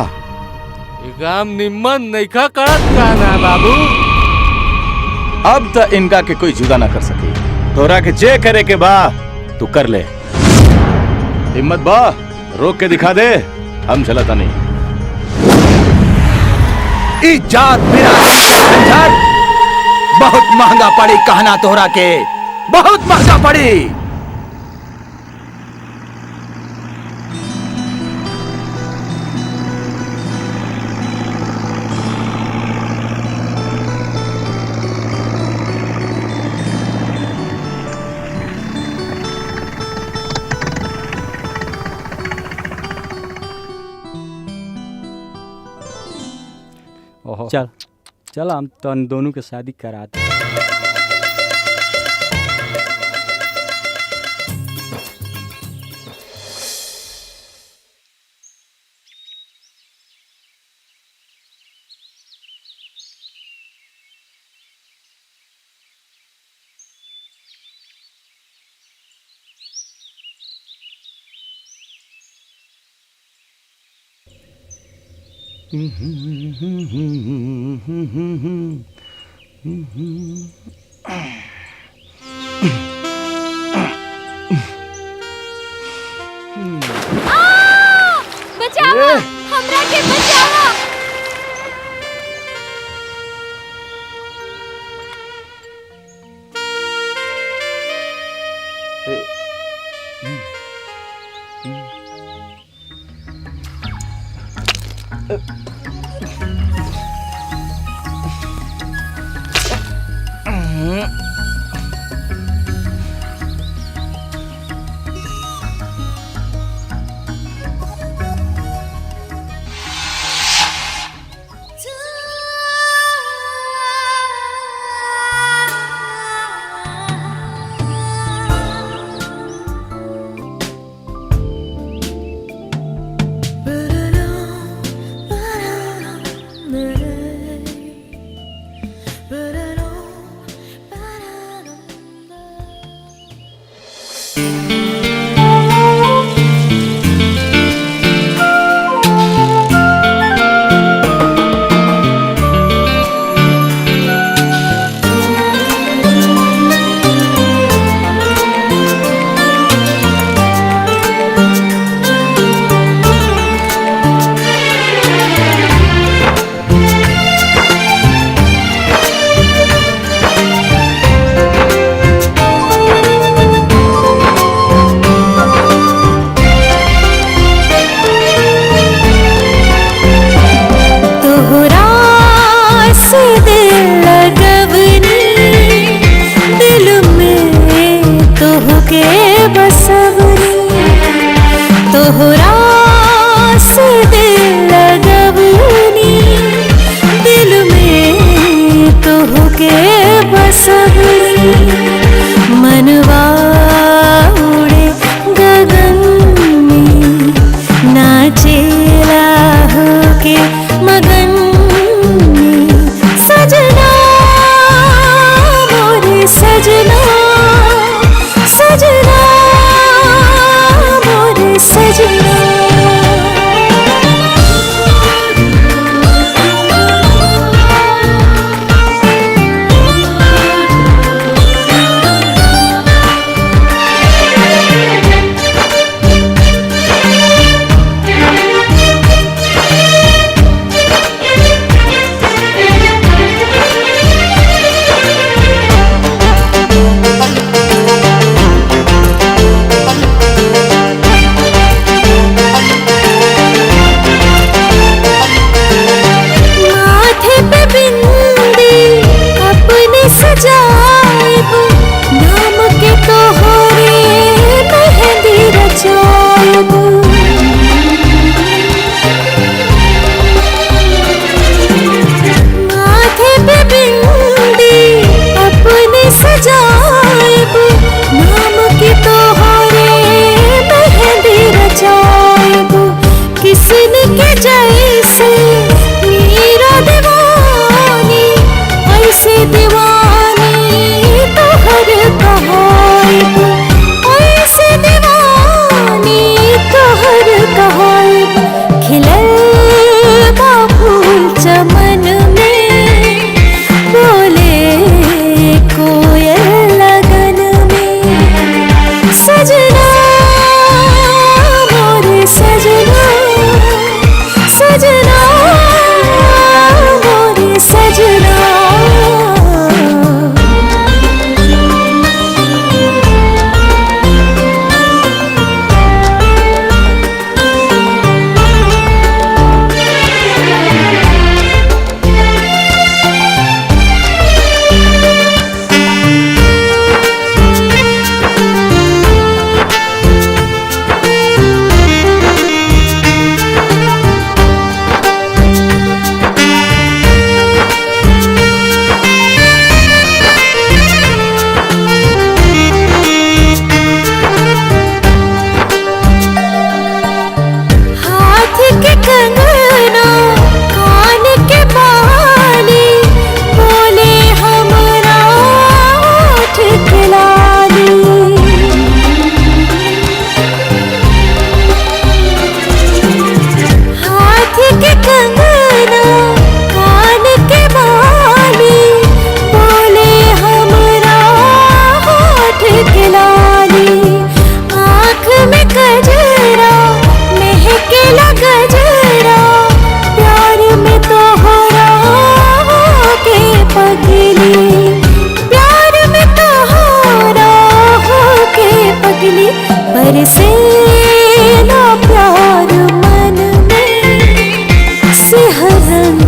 काम निम्मन नइखा करत का ना बाबू। अब तो इनका के कोई जुदा ना कर सके। तोरा के जे करे के बा तू कर ले। हिम्मत बा रोक के दिखा दे, हम चलता नहीं। इजात बिरादरी के झंझट बहुत महंगा पड़ी कहना तोहरा के, बहुत महंगा पड़ी। चल चल हम तो दोनों के शादी कराते। बचाओ, हमरा के बचाओ। पगली प्यार में कहारा हो के पगली बरसे ना प्यार मन में सिहरन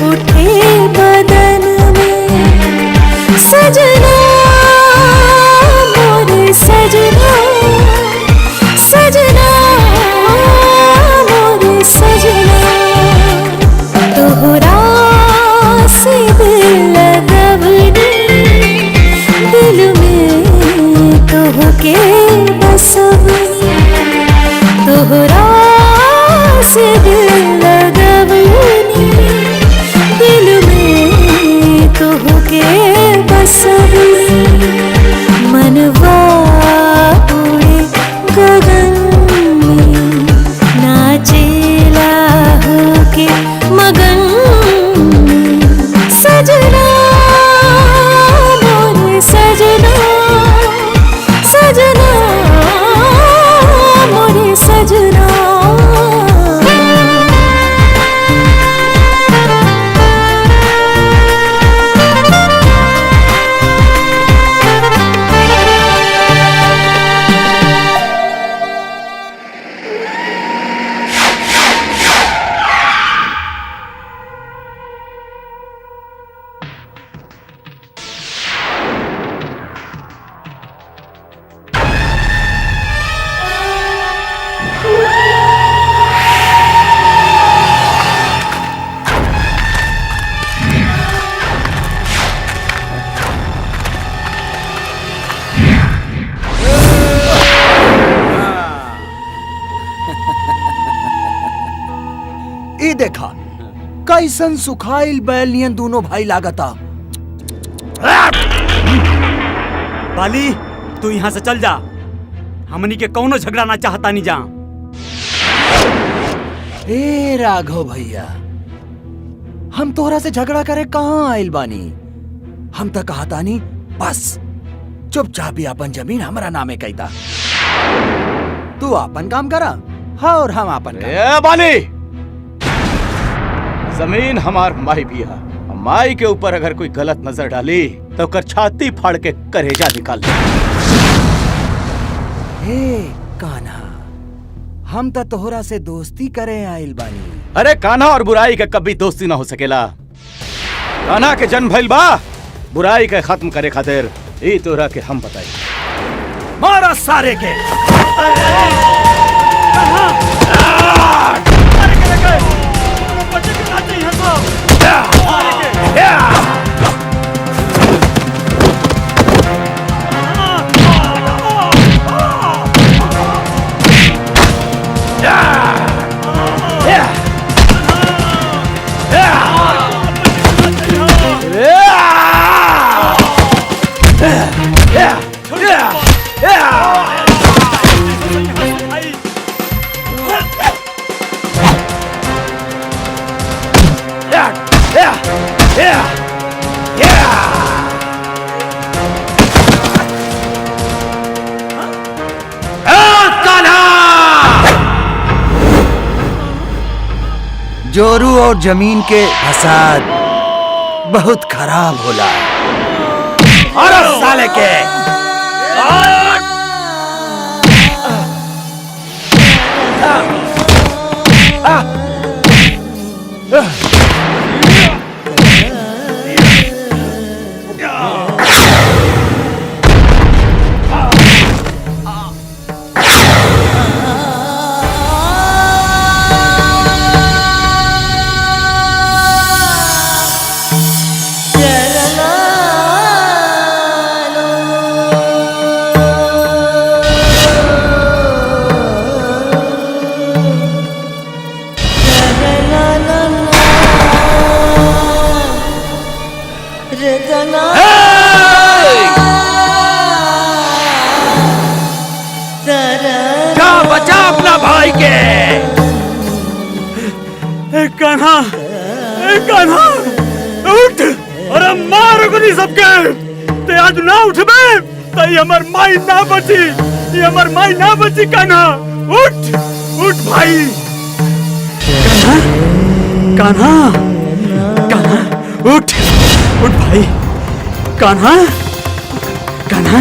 उठे बदन में सजना मोरे सजना सजना मोरे सजना तोहरा से दिल लगवनी दिल में तोहके बसवनी तोहरा से दिल लगवनी दिल में तोहके बसवनी मनवा उड़े गगन में नाचेला होके मगन में सजना मोरे सजना सजना मोरे सजना ई देखा कैसन सुखाइल बैल नियन दोनों भाई लागता। बाली तू यहाँ से चल जा, हमनी के कौनो झगड़ा ना चाहता नहीं जा। ए राघव भैया, हम तोहरा से झगड़ा करे कहाँ आइल बानी? हम तो कहता नहीं, बस चुपचाप ही अपन जमीन हमारा नामे कहता। तू अपन काम करा, हाँ, और हम अपन काम। बाली, जमीन हमार माई भी है। माई के ऊपर अगर कोई गलत नजर डाली तो कर छाती फाड़ के करेजा निकाल दे। हे कान्हा, हम तो तोहरा से दोस्ती करे आइल बानी। अरे कान्हा और बुराई का कभी दोस्ती ना हो सकेला। कान्हा के जन्म भइल बा बुराई के खत्म करे खातिर। ई तोरा के हम बताई। मारा सारे के। जोरू और जमीन के फसाद बहुत खराब होला। और साले के जा बचा अपना भाई के। कान्हा, कान्हा उठ, अरे मार गोली सबके। ते आज ना उठबे तो ये हमर माई ना बची, ये हमर माई ना बची। कान्हा उठ, उठ भाई। कान्हा, कान्हा, कान्हा उठ। उठ भाई, कान्हा, कान्हा,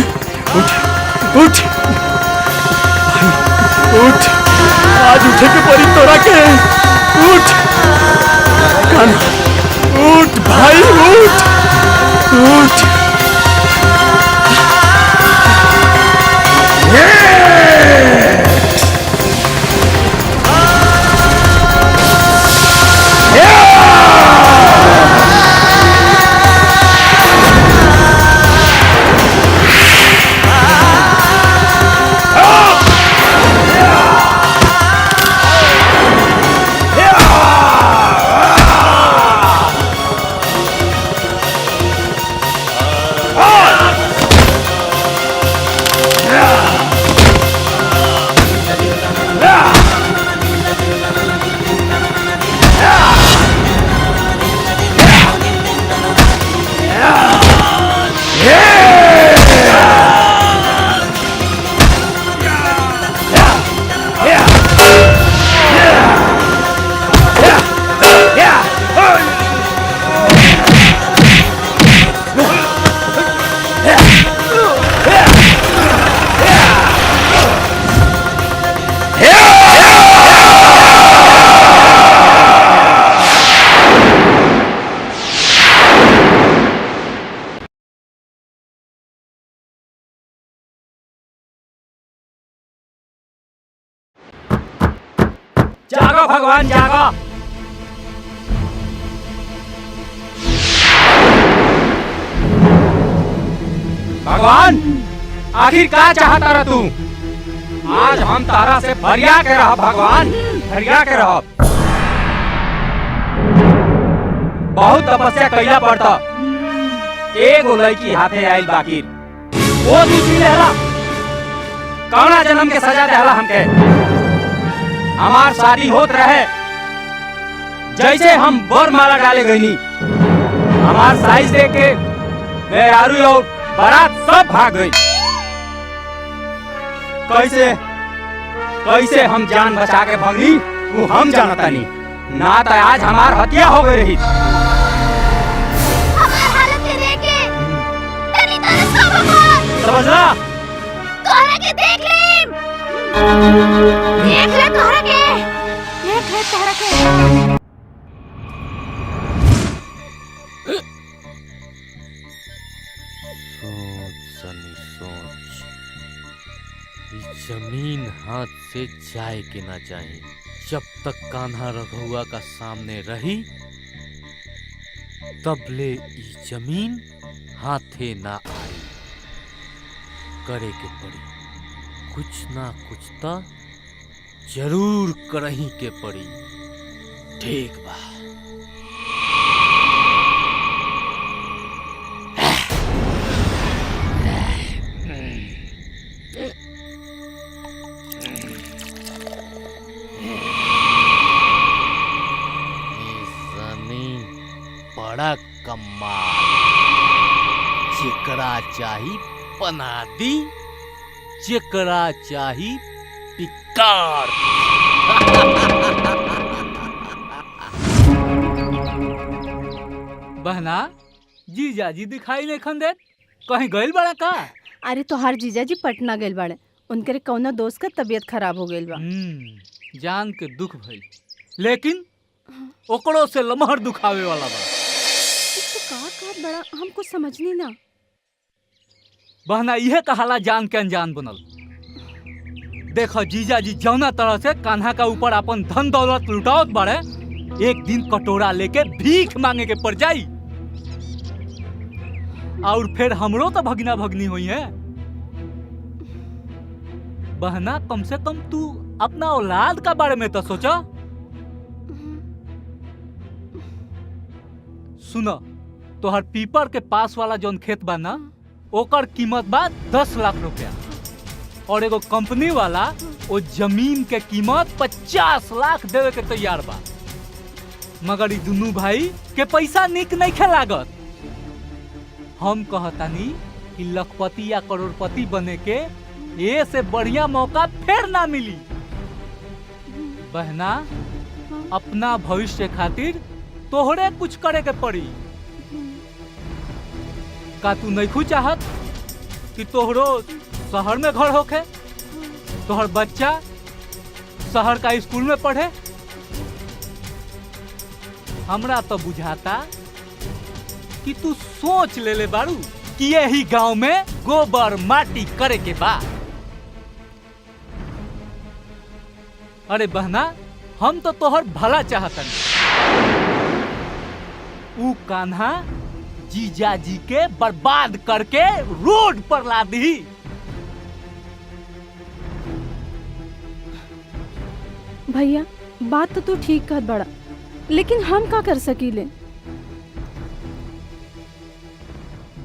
उठ, उठ, भाई, उठ, आज उठे के परी तोरा के, उठ, कान्हा, उठ भाई, उठ, उठ, जागो भगवान जागो। भगवान आखिर क्या चाहता रहा तू? आज हम तारा से भरिया के रहा भगवान, भरिया के रहा। बहुत तपस्या कैला पड़ता, एगो लड़की हाथे आयल बाकी वो दूसरी लेला। कौना जन्म के सजा देला हमके? हमार शादी होत रहे, जैसे हम बर माला डाले गईनी, हमार साइज देख के मेहरारू और बारात सब भाग गई। कैसे कैसे हम जान बचा के भागली वो हम जानता नहीं, ना तो आज हमार हत्या हो गई रही। समझला? तोहरा के देख ले, देख ले तोहरा के, देख ले तोहरा के। सोच सनी सोच, इस जमीन हाथ से जाए के ना जाए। जब तक कान्हा रघुआ का सामने रही तब ले इस जमीन हाथे ना आई। करे के पड़ी, कुछ ना कुछ तो जरूर करही के पड़ी। ठीक बा। बड़ा कमाल, जेकरा चाही बना दी, जेकरा चाही पिकार। बहना जीजा जी दिखाई नहीं खंदे, कहीं गइल बड़ा का? अरे तोहार जीजा जी पटना गइल बाड़े, उनके कौनो दोस्त का तबीयत खराब हो गइल बा। जान के दुख भइल, लेकिन ओकरो से लमहर दुखावे वाला बा। का बड़ा हम कुछ समझनी ना। बहना यह कहाला जान के अनजान बनल। देखो जीजा जी जौना तरह से कान्हा का ऊपर अपन धन दौलत लुटावत बाड़े, एक दिन कटोरा लेके भीख मांगे के पड़ जाई। और फिर हमरो तो भगना भगनी हुई है। बहना कम से कम तू अपना औलाद का बारे में तो सोचा। सुनो, तोहर पीपर के पास वाला जोन खेत बा ना, ओकर कीमत बा 10 लाख रुपया, और एगो कंपनी वाला वो जमीन के कीमत 50 लाख देवे के तैयार बा। मगर ई दुनू भाई के पैसा निक नहीं खे लागत। हम कहतानी कि लखपति या करोड़पति बने के ये से बढ़िया मौका फिर ना मिली। बहना, अपना भविष्य खातिर तोहरे कुछ करे के पड़ी। का तू नहीं चाहत कि तोहरो शहर में घर होखे, तोहर बच्चा शहर का स्कूल में पढ़े? हमरा तो बुझाता कि तू सोच ले बारू कि यही गांव में गोबर माटी करे के बा। अरे बहना, हम तो तोहर भला चाहतन। ऊ कान्हा जीजा जी के बर्बाद करके रोड पर ला दी। भैया बात तो तू ठीक कहत बड़ा, लेकिन हम का कर सकीले?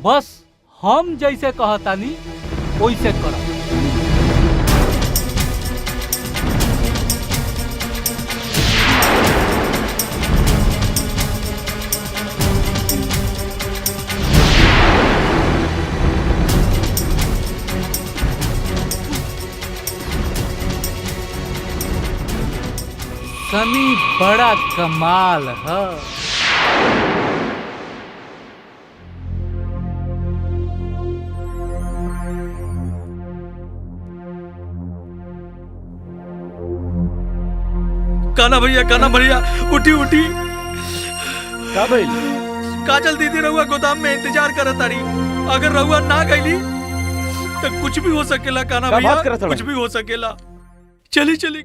बस हम जैसे कहतानी वैसे करो। सनी बड़ा कमाल है। काना भैया उठी उठी। का भइल? काजल दीदी रहुआ गोदाम में इंतजार करत तारी। अगर रहुआ ना गईली तो कुछ भी हो सकेला काना का भैया, बात करत हड़े? कुछ भी हो सकेला। चली चली।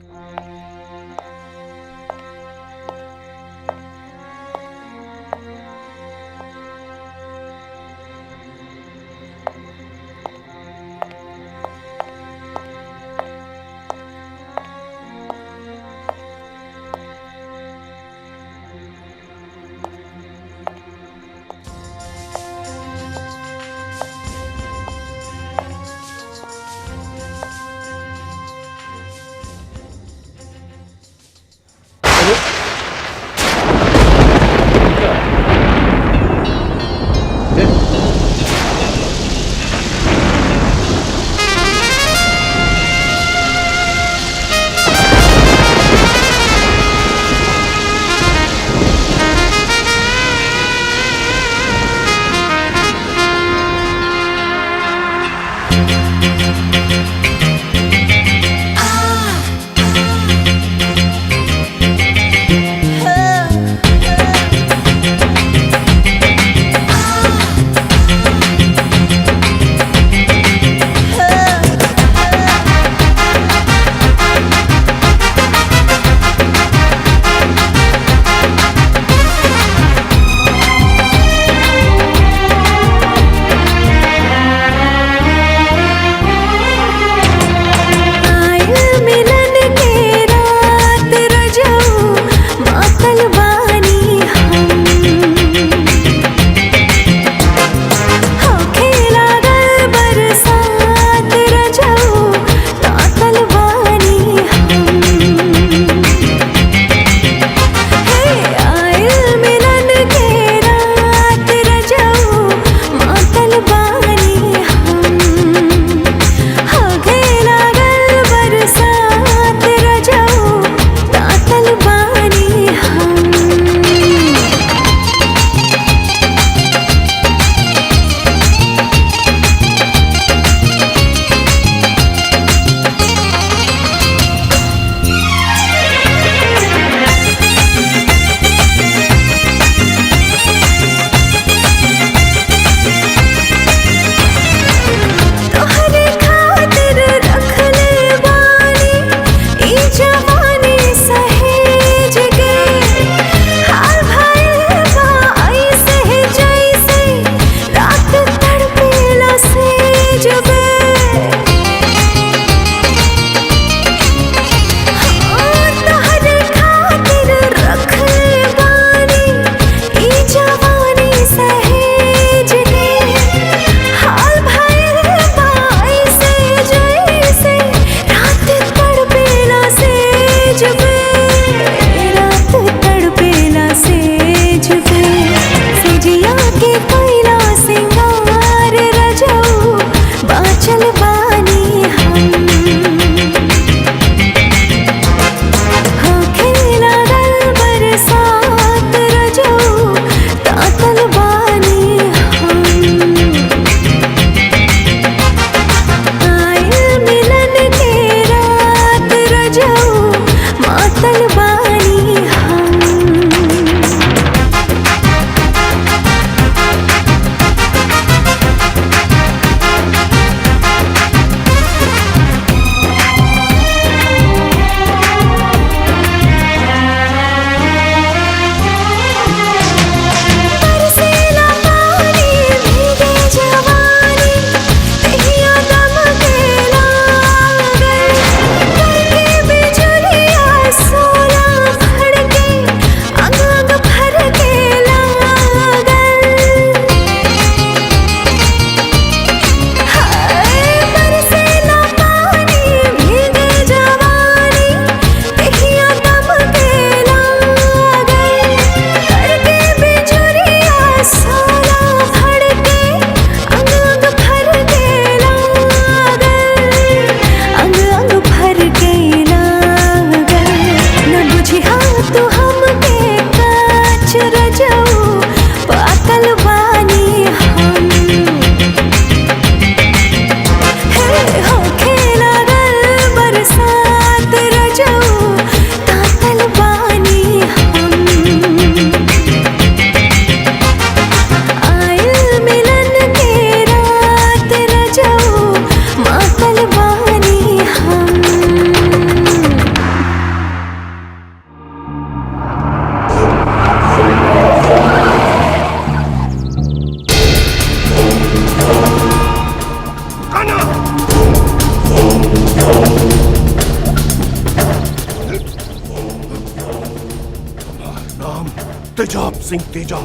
सिंह तेजा।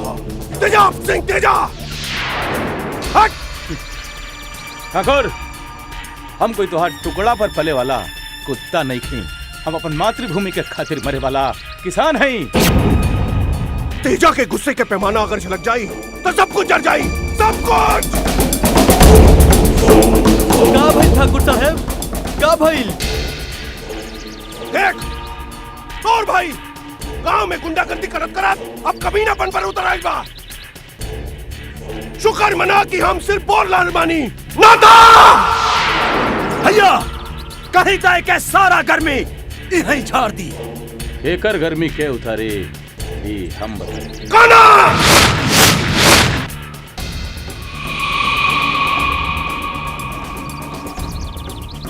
तेजाब सिंह तेजा। हट! ठाकुर, हम कोई तुहार टुकड़ा पर पले वाला कुत्ता नहीं खी। हम अपन मातृभूमि के खातिर मरे वाला किसान हैं। तेजा के गुस्से के पैमाना अगर झलक जाई तो सब कुछ जल जाई, सब कुछ। का भाई ठाकुर साहब, का भाई? देख और भाई गांव में गुंडागर्दी करत करत अब कमीनापन पर उतर आइल बा। शुक्र मना कि हम सिर्फ बोल लाल मानी नाता। भैया कहीं जाए के सारा गर्मी यहीं झाड़ दी। एकर गर्मी के उतारे ही हम बताए। काना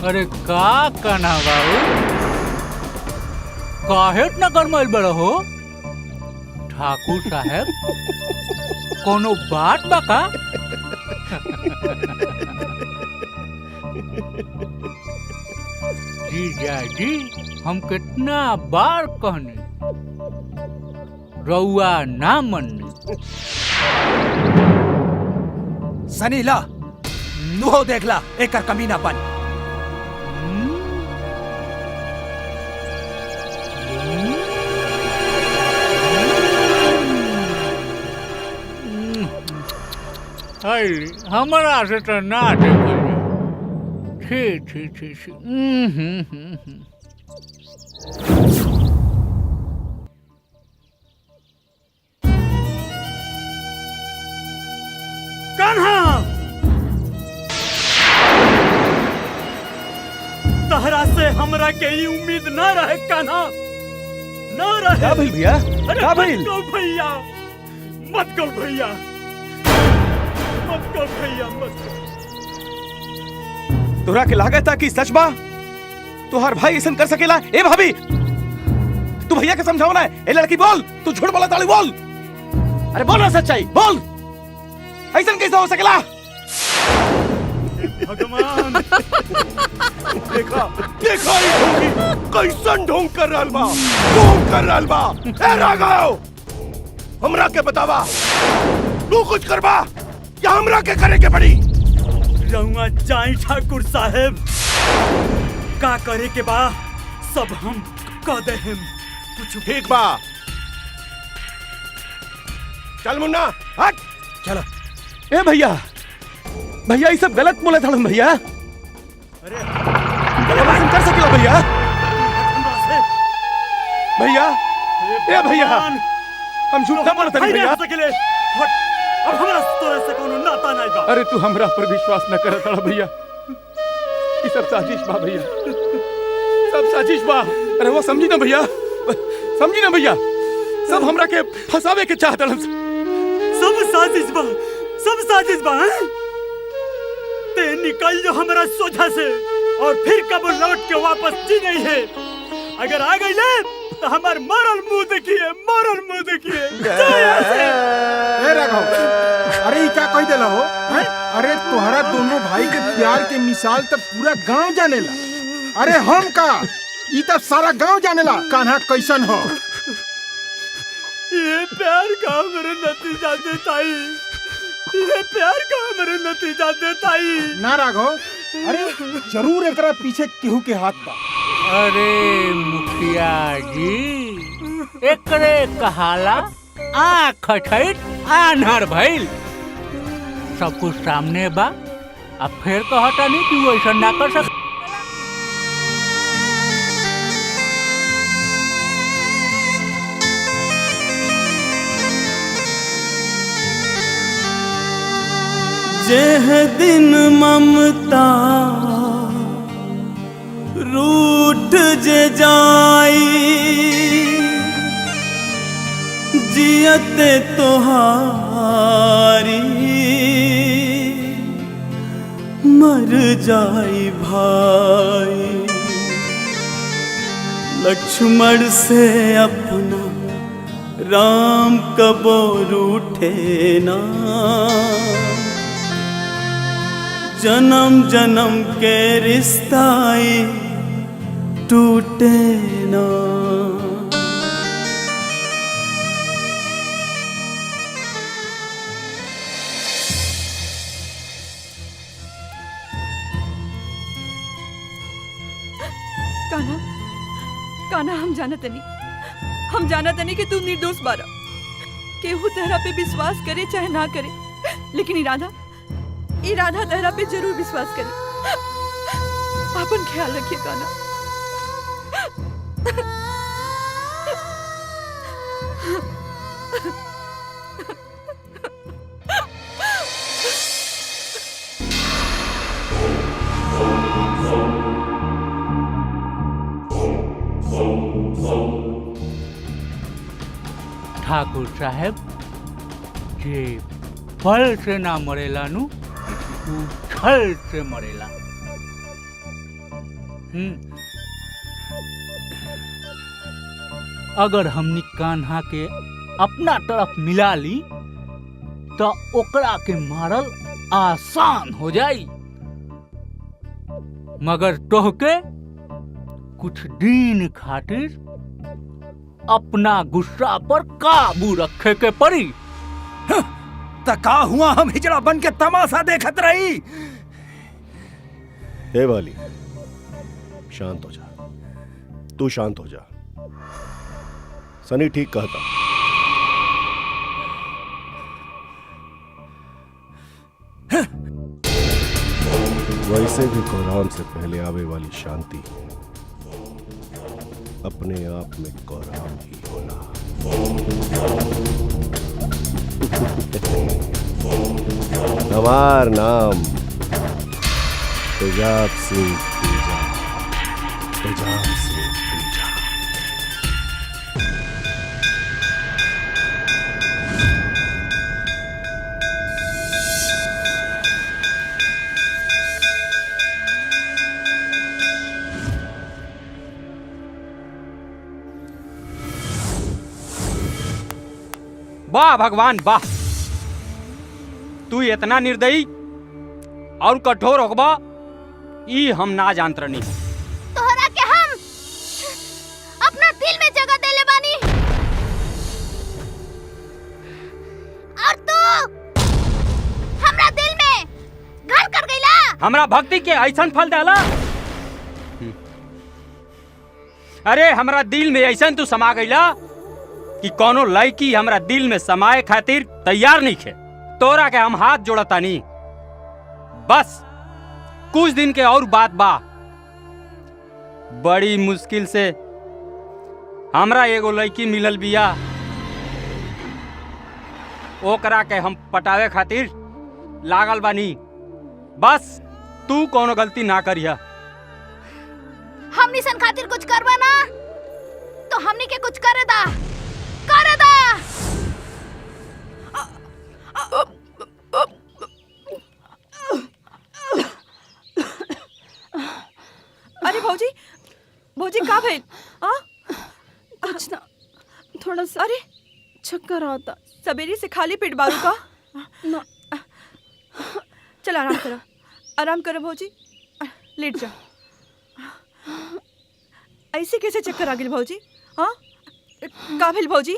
अरे का कान्हा बाबू, काहे इतना गरमाइल बड़ा हो? ठाकुर साहब कोनो बात बा का? जीजाजी हम कितना बार कहने रउआ ना मनने। सनी ला तू हो देख ला एकर कमीनापन। हमारा से तो ना देखा। छी छी छी छी। कान्हा, तहरा से हमरा के ही उम्मीद ना रहे कान्हा, ना रहे। का भइल भैया? का भइल? मत कहो भैया, मत कहो भैया, मत कहो भैया, मत कहो। तोहरा के लागत था कि सच बा तुहार भाई ऐसा कर सकेला? ए भाभी, तू भैया के समझाओ ना। ए लड़की बोल, तू झूठ बोला ताली बोल। अरे बोल ना सच्चाई, बोल। ऐसा कैसे हो सकेला? भगवान देखा देखा ही ढोंगी कैसन ढोंग कर रहल बा, ढोंग कर रहल बा। ए राघव, हमरा के बतावा तू कुछ करबा या हमरा के करे के पड़ी? रहुआ जाई ठाकुर साहेब, का करे के बा सब हम कह दे हम। कुछ ठीक बा, चल मुन्ना हट। चलो। ए भैया, भैया ये सब गलत बोले था भैया। अरे ऐसा कर सकेला भैया? भैया, ए भैया, हम झूठ ना बोलते भैया। अब हमरा तोरे से कोनो नाता नहीं बा। अरे तू हमरा पर विश्वास न करत हड़ा भैया। ये सब साजिश बा भैया, सब साजिश बा। अरे वो समझी ना भैया, समझी ना भैया, सब हमरा के फंसावे के चाहत हड़न। सब साजिश बा, सब साजिश बा। ते निकल जो हमरा सोझा से और फिर कब लौट के वापस जी नहीं है। अगर आ गई ले तो हमार मरल मुंह देखिए, मरल मुंह देखिए। ए राघव, अरे ये क्या कह देला हो? हैं? अरे तुम्हारा दोनों भाई के प्यार के मिसाल तब पूरा गांव जानेला। अरे हम का ये तब सारा गांव जानेला कान्हा कैसन हो। ये प्यार का मेरे नतीजा देता ही, ये प्यार का मेरे नतीजा देता ही। ना राघव, अरे जरूर एकरा पीछे केहू के हाथ बा। अरे मुखिया जी, एकरे कहाला आँख खटखट आन्हर भइल। सब कुछ सामने बा, अब फिर कहता नहीं कि वो ऐसा ना कर सक। जेह दिन ममता रूठ जे जाई, जियते तोहारी मर जाई भाई। लक्ष्मण से अपना राम कबो रूठे ना, जन्म जन्म के रिश्ताई टूटे ना। कान्हा कान्हा हम जानत नहीं कि तू निर्दोष बारा। केहू तेरा पे विश्वास करे चाहे ना करे, लेकिन इरादा तेरा पे जरूर विश्वास करे। अपन ख्याल रखिए कान्हा। ठाकुर साहब, जे फल से ना मरेला नु तू छल से मरेला। अगर हमनी कान्हा के अपना तरफ मिला ली तो ओकरा के मारल आसान हो जाई, मगर तोहके कुछ दिन खातिर अपना गुस्सा पर काबू रखे के पड़ी। तका हुआ हम हिजड़ा बन के तमाशा देखत रही। हे वाली, शांत हो जा, तू शांत हो जा। सनी ठीक कहता। वैसे भी कोराम से पहले आवे वाली शांति अपने आप में कोराम ही होना। हमार नाम तेजाब सिंह तेजा, तेजाब सिंह तेजा। वाह भगवान वाह, तू इतना निर्दयी और कठोर होगा ई हम ना जानत रहनी। तोहरा के हम अपना दिल में जगह देले बानी, और तू हमरा दिल में घर कर गईला। हमरा भक्ति के ऐसन फल डाला। अरे हमरा दिल में ऐसन तू समा गईला कि कोनो लड़की हमरा दिल में समाए खातिर तैयार नहीं खे। तोरा के हम हाथ जोड़तानी, बस कुछ दिन के और बात बा। बड़ी मुश्किल से हमरा एगो लड़की मिलल बिया, ओकरा के हम पटावे खातिर लागल बानी। बस तू कोनो गलती ना करिया। हमनी सन खातिर कुछ करबा ना तो हमनी के कुछ करे दा, करे दा। अरे भौजी, भौजी का भइल? कुछ ना, थोड़ा सा अरे चक्कर आता। सवेरे से खाली पेट बारू का ना। चल आराम करो भौजी, लेट जा। ऐसे कैसे चक्कर आ गए भौजी? हाँ का भइल भौजी?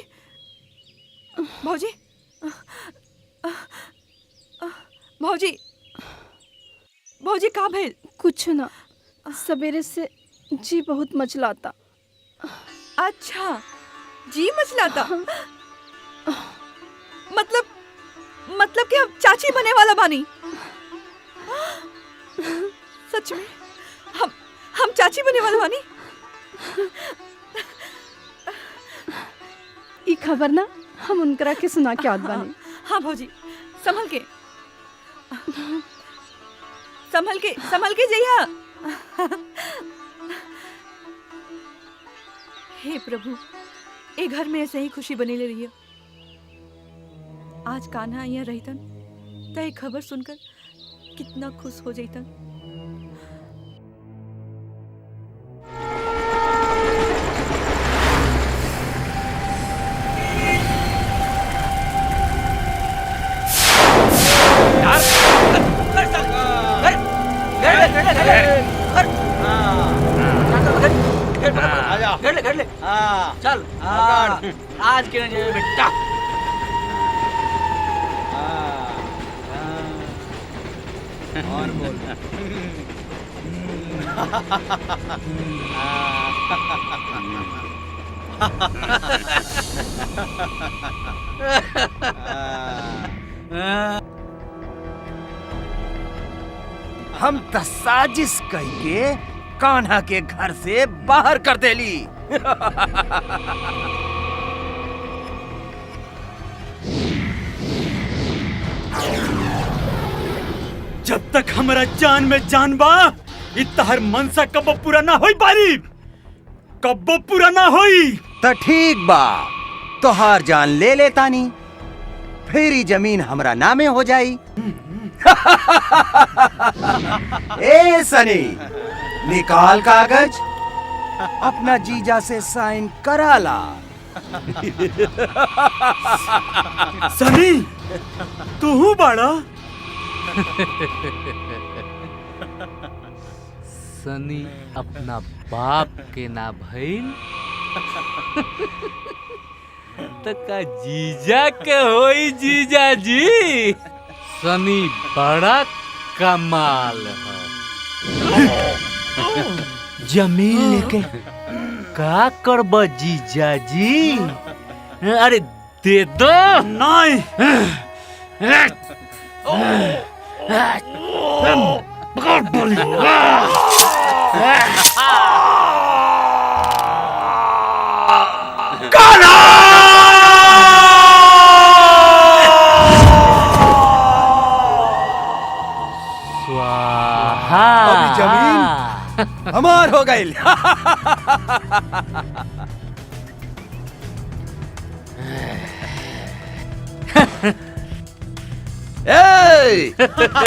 भौजी भौजी भौजी का भइल? कुछ ना, सवेरे से जी बहुत मचलाता। अच्छा, जी मचलाता। मतलब कि हम चाची बने वाला बानी। सच में हम चाची बने वाला बानी। ई खबर ना हम उनकरा के सुना के आत बानी। हाँ भौजी, संभल के जइया। हे प्रभु, ए घर में ऐसे ही खुशी बनी ले रही है। आज कान्हा यहाँ रहतन तो ये खबर सुनकर कितना खुश हो जातन। कर ले चल आज के ना बेटा। और बोल। हम त साजिश करके कान्हा के घर से बाहर कर देली। जब तक हमारा जान में जान बा इतहर मनसा कब्बो पूरा ना होई पारी, कब्बो पूरा ना होई। त ठीक बा, तोहार जान ले लेतानी, फिर ही जमीन हमरा नामे हो जाई। ए सनी, निकाल कागज, अपना जीजा से साइन करा ला। सनी, तू बड़ा सनी अपना बाप के ना भइल तो का जीजा के होई जीजा जी। सनी बड़ा कमाल है। जमीन लेके का करब जीजा जी? अरे दे दो। नहीं। स्वाहा। अभी जमीन हमार हो गई।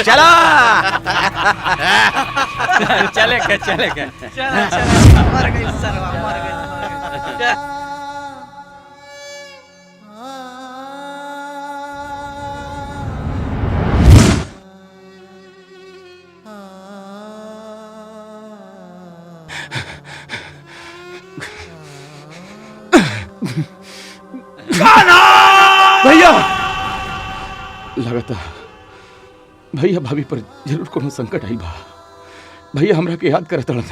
चला चलेगा चलेगा। मर गई सरवा, मर गई। भैया लगता भैया भाभी पर जरूर कोनो संकट आइल बा। भैया हमरा के याद करत रहन,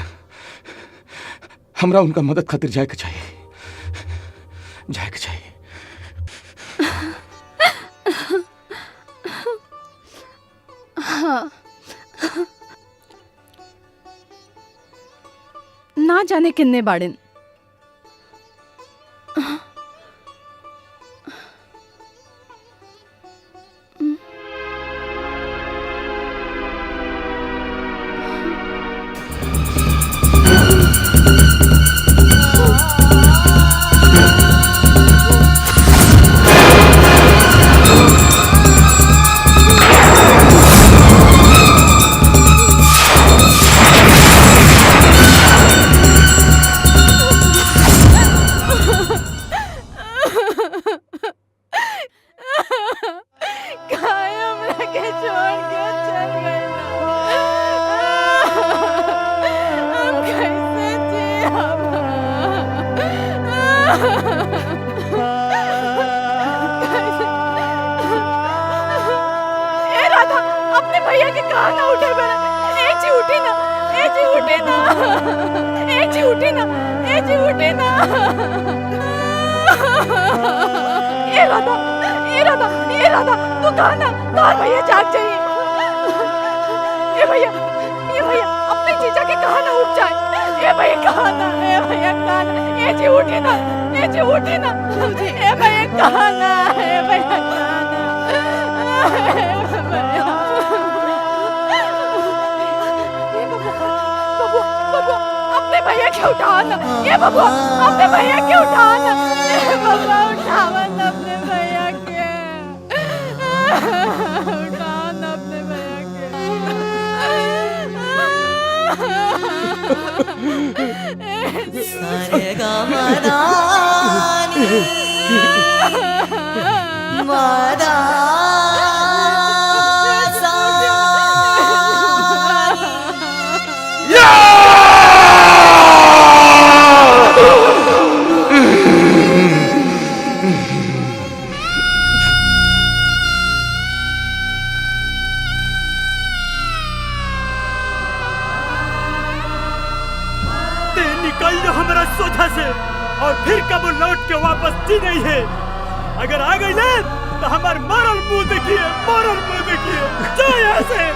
हमरा उनका मदद खातिर जाए के चाहिए, जाए के चाहिए। हाँ। ना जाने किन्ने बाड़िन। भैया के कहा ना उठे बना। ए जी उठे ना, ए जी उठे ना, ए जी उठे ना, ए जी उठे ना। ए राधा, ए राधा, ए राधा, तू कहा ना, तार भैया जाग जाइए। ए भैया, अपने जीजा के कहा ना उठ जाए। ए भैया कहा ना, ए भैया कहा ना, ए जी उठे ना, ए जी उठे ना, ए भैया कहा ना, ए भैया कहा ना। अपने भैया के उठाना, ये बबुआ अपने भैया के उठाना, ये बबुआ उठावन अपने भैया के, उठाना अपने भैया के। सारे गमदानी मदा गई जो हमारा सोचा से और फिर कब लौट के वापस दी नहीं है। अगर आ गई ना तो हमारे मरल मुंह देखिए, मरल मुंह देखिए। जाओ यहाँ से।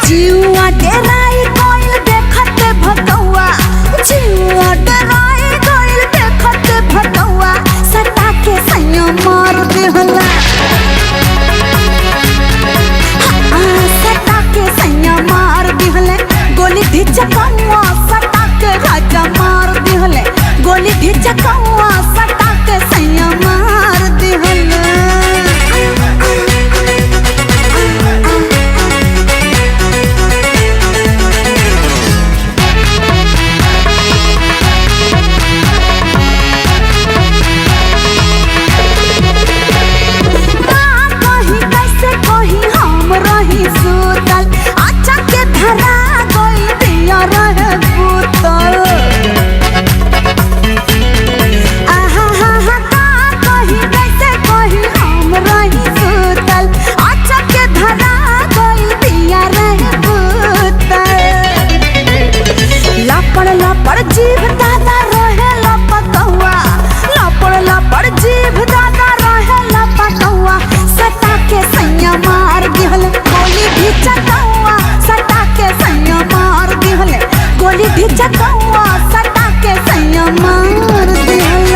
जीवा डेराई कोइल देखते भगवा, जीवा डेराई कोइल देखते भगवा, सटा के सैया मार देहला। सटा के सैया मार देहले, गोली ढिचकवा सटा के राजा मार देहले, गोली ढिचकवा सटा के सैया मार देहले। लापड़ जीभ दादा रहे लपकौआ, लापड़ जीभ दादा रहे लपकौआ, सटा के सैया मार दिहल, गोली ढिचकौआ सटा के सैया मार दिहल, गोली ढिचकौआ सटा के सैया मार दिहल।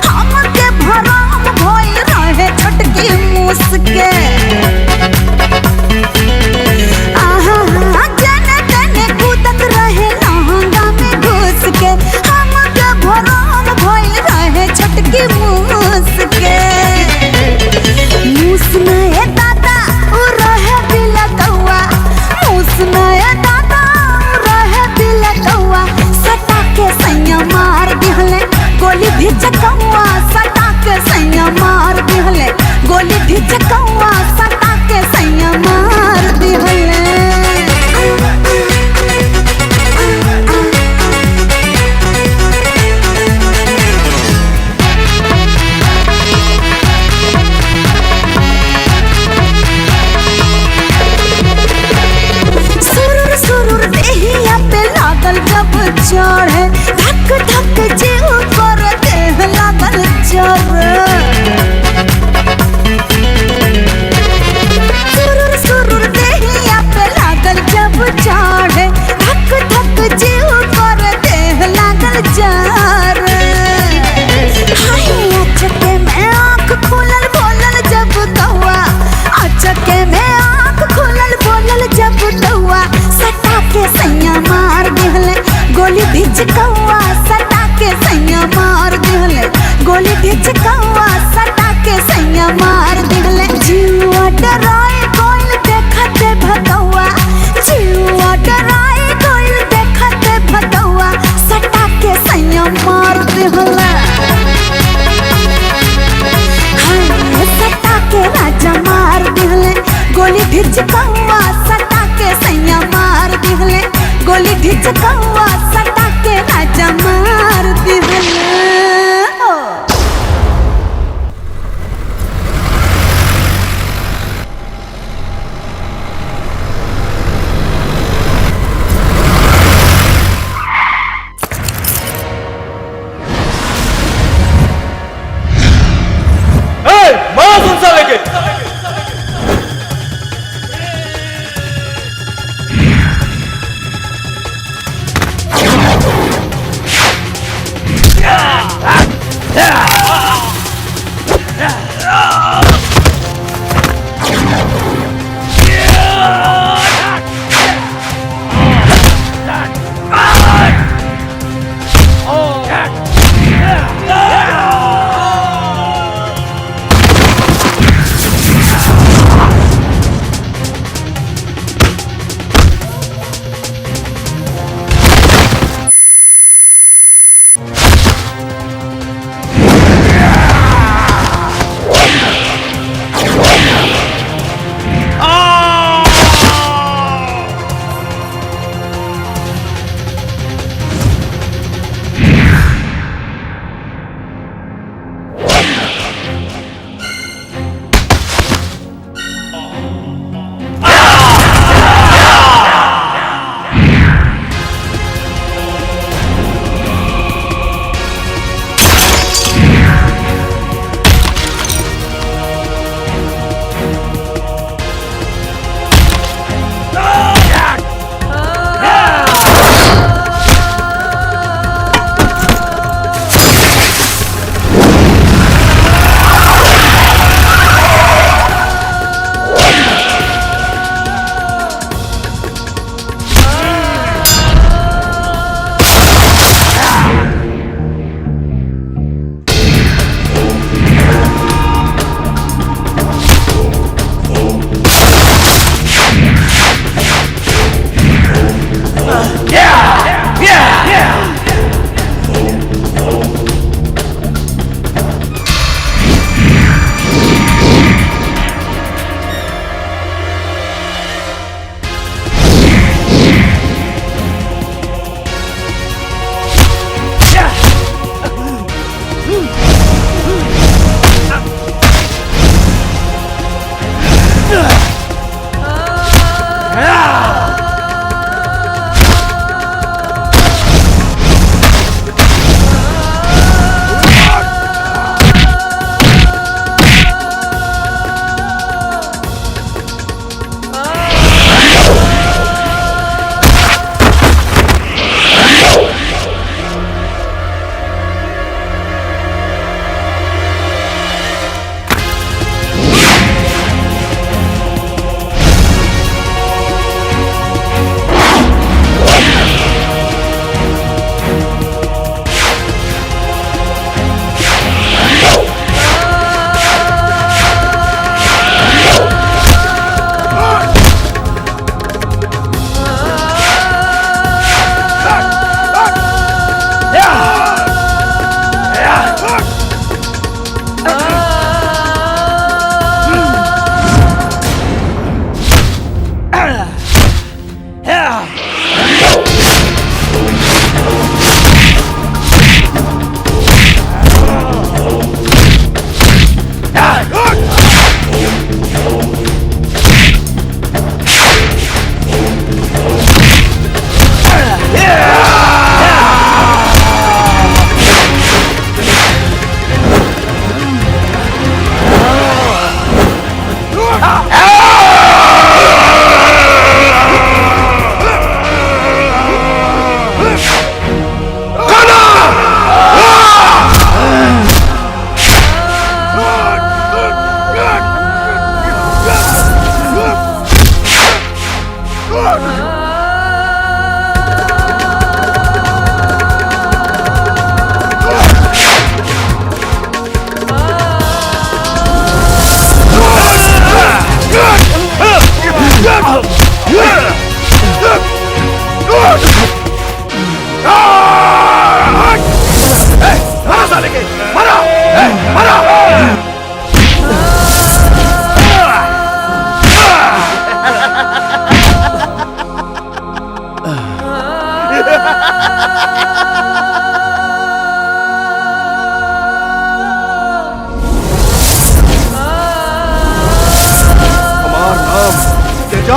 हमके भराम भइल रहे छोटकी मुसके। आहा जने तने कूदत रहे लहंगा में घुस के, हमके भराम भइल रहे छोटकी मुसके। मुस नए दादा उ रहे बिलकौआ, मुस नए दादा उ रहे बिलकौआ, सटा के सैया मार दिहले, गोली ढिचकौआ सटा के सैया मार दिहले, गोली ढिचकौआ सटा के सैया मार दिहले। सुरुर सुरुर देहिया पे लागल जब चढ़े, धक धक जीव कर देह लागल चढ़े। सुरुर सुरुर देहिया पे लागल जब चढ़े, धक धक जीव कर देह लागल चढ़े। हाय अचके में आँख खुलल बोलल जब कौआ, अचके में आँख खुलल बोलल जब कौआ, सटा के सैया मार दिहले, गोली ढिचकौआ सटा के सैया मार दिहले, गोली ढिचकौआ सटा के सैया मार दिहले। जीवा डराए कोइल देखते भगवा, जीवा डराए कोइल देखते भगवा, सटा के सैया मार दिहले। सटा के राजा मार दिहले, गोली ढिचकौआ सटा के सैया मार दिहले, गोली ढिचकौआ सटा के राजा मार दिहले। मार उन साले के।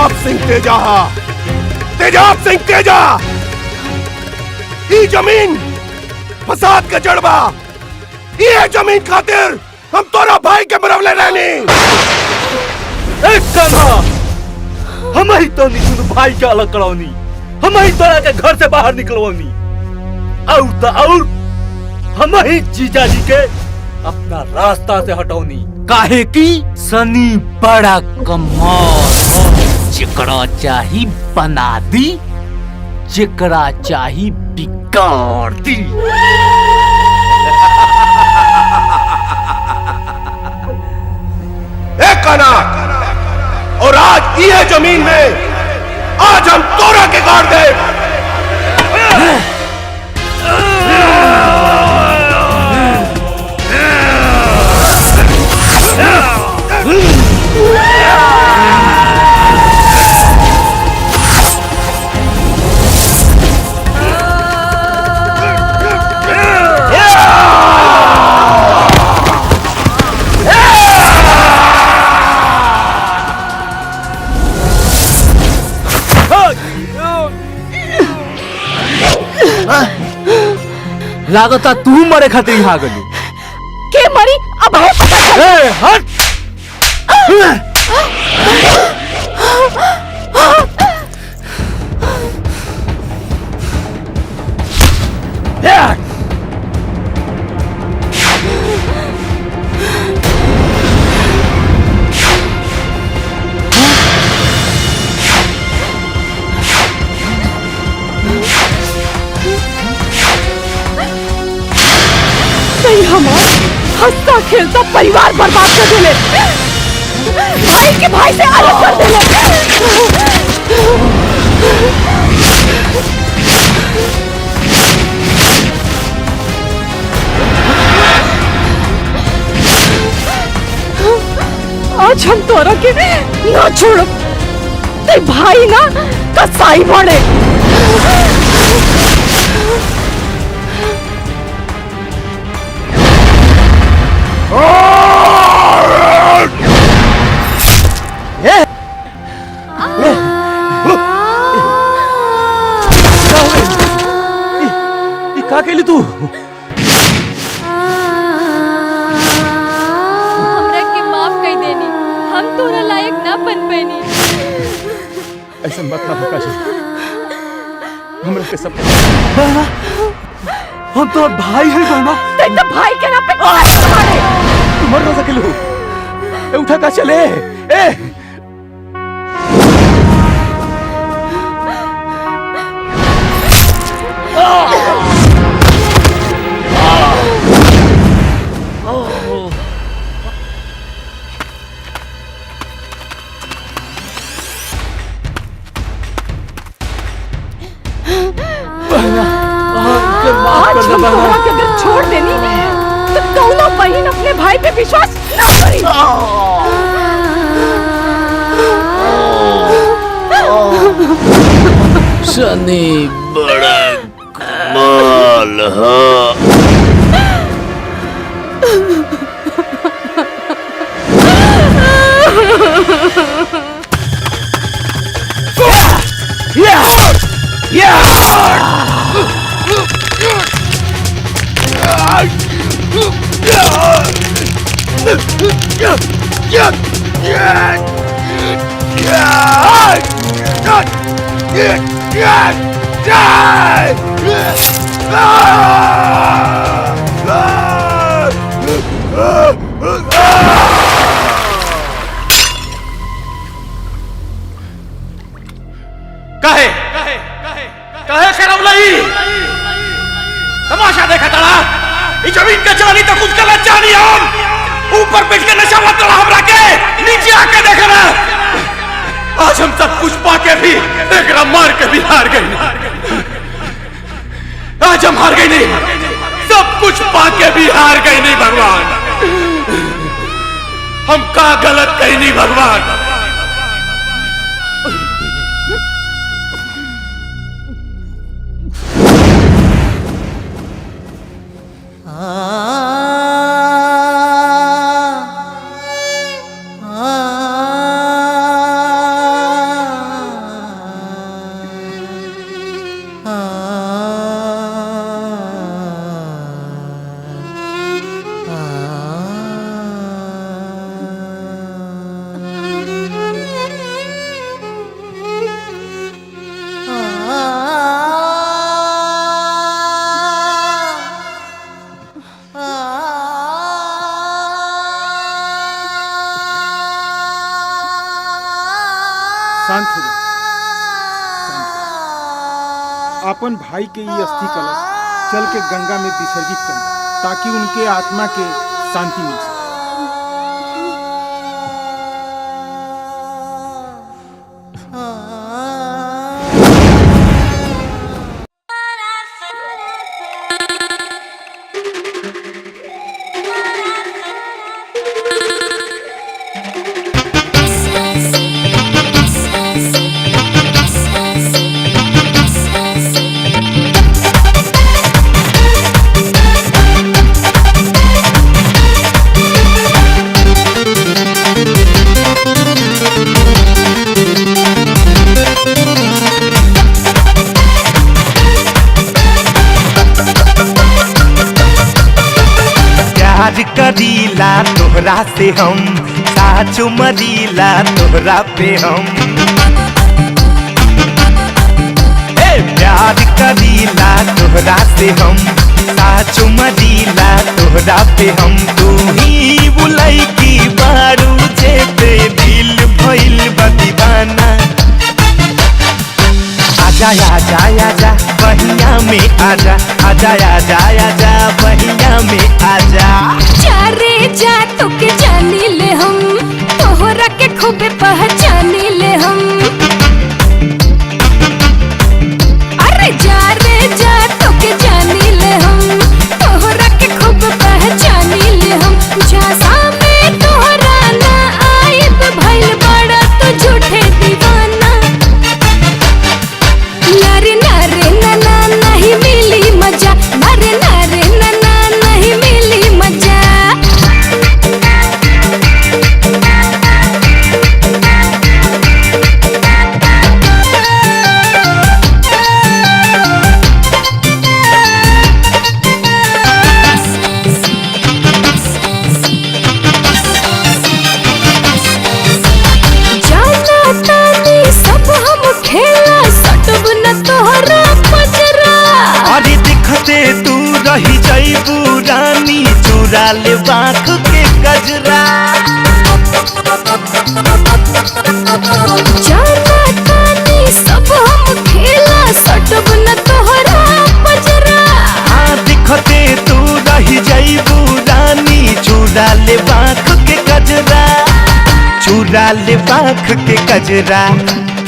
तेजाब सिंह तेजा। तेजाब सिंह तेजा ई जमीन फसाद के जड़बा। ये जमीन खातिर हम तोरा भाई के मरवले रहनी। एक कन्हा हम ही तो निकुन भाई के अलग करौनी, हम ही तोरा के घर से बाहर निकलवनी, और हम ही जीजा जी के अपना रास्ता से हटौनी। काहे की सनी बड़ा कमाल, जेकरा चाही बना दी, जेकरा चाही बिगाड़ दी। काना और आज ये जमीन में आज हम तोरा के गाड़ दे। लागता तू मरे खातिर यहाँ गलू। के मरी अब है पता चल। हट। हमारा हंसता खेलता परिवार बर्बाद कर देले, भाई के भाई से अलग कर देले। आज हम तोरा के ना छोड़, ते भाई ना कसाई बने। का कहली तू? हमरा के माफ कर देनी, हम तोरा लायक ना बन पैनी। ऐसा मत ना प्रकाश, हमरा के सब हम तो भाई है बहना। ते तो भाई के ना पे मारे। तू मर ना सकेलू। ए उठा का चले। ए आज हम तोरा के अगर छोड़ देनी तो कौनो बहन अपने भाई पे विश्वास ना करी। सनी बड़ा कमाल है। काहे काहे करवलाई तमाशा देखा तड़ा। इस जमीन के चाली तो कुछ गलत चाली हम ऊपर बैठ के नशा मत तड़ा हमरा के नीचे आके देखना। आज हम सब कुछ पाके भी एक मार के भी हार गए नहीं। आज हम हार गए नहीं, सब कुछ पाके भी हार गए नहीं भगवान। हम का गलत कहीं नहीं भगवान। शांत हो जा। अपन भाई के ये अस्थि कलश चल के गंगा में विसर्जित कर दे, ताकि उनके आत्मा के शांति मिल सके। प्यार करीला तोहरा से हम, साचो मरीला तोहरा पे हम। प्यार करीला तोहरा से हम, साचो मरीला तोहरा पे हम। तू ही बुलाई की बारू जे पे दिल भइल बा दीवाना। आजा आजा आजा बहिया में आजा, आजा आजा आजा बहिया में आजा। जा रे जा तो के जानी ले हम, तोहरा के खूबे पहचानी ले हम। अरे जा रे जा तो के जानी ले हम, तोहरा के खूब पहचानी ले हम। झांसा में तोहरा ना आइब भइल बड़ा तो झूठे दीवाना। नारे नारे ना नहीं मिली मजा, नारे नारे ना नहीं मिली मजा। जाना तानी सब हम खेला, सटब न तोहरा पजरा। अरे दिखते तू रही जईबू रानी, चुरा ले बाँख के गजरा। जाना तानी सब हम खेला, सटब न तोहरा पजरा। हाँ दिखते तू रही जईबू रानी, चुरा ले बाँख के गजरा। चुरा ले बाँख के गजरा।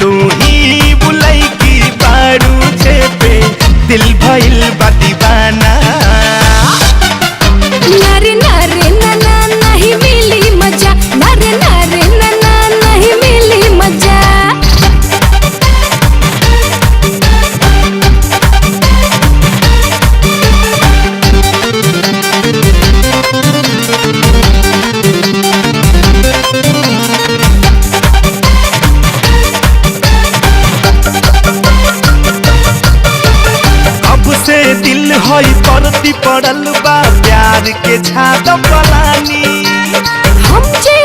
तू ही बुलाई की बारू जे पे दिल भइल बा दीवाना। नारे नारे ना नहीं मिली मजा, नारे नारे ना नहीं मिली मजा। अब से दिल हई परती पड़ल बा, प्यार के छाद पलानी। हम जे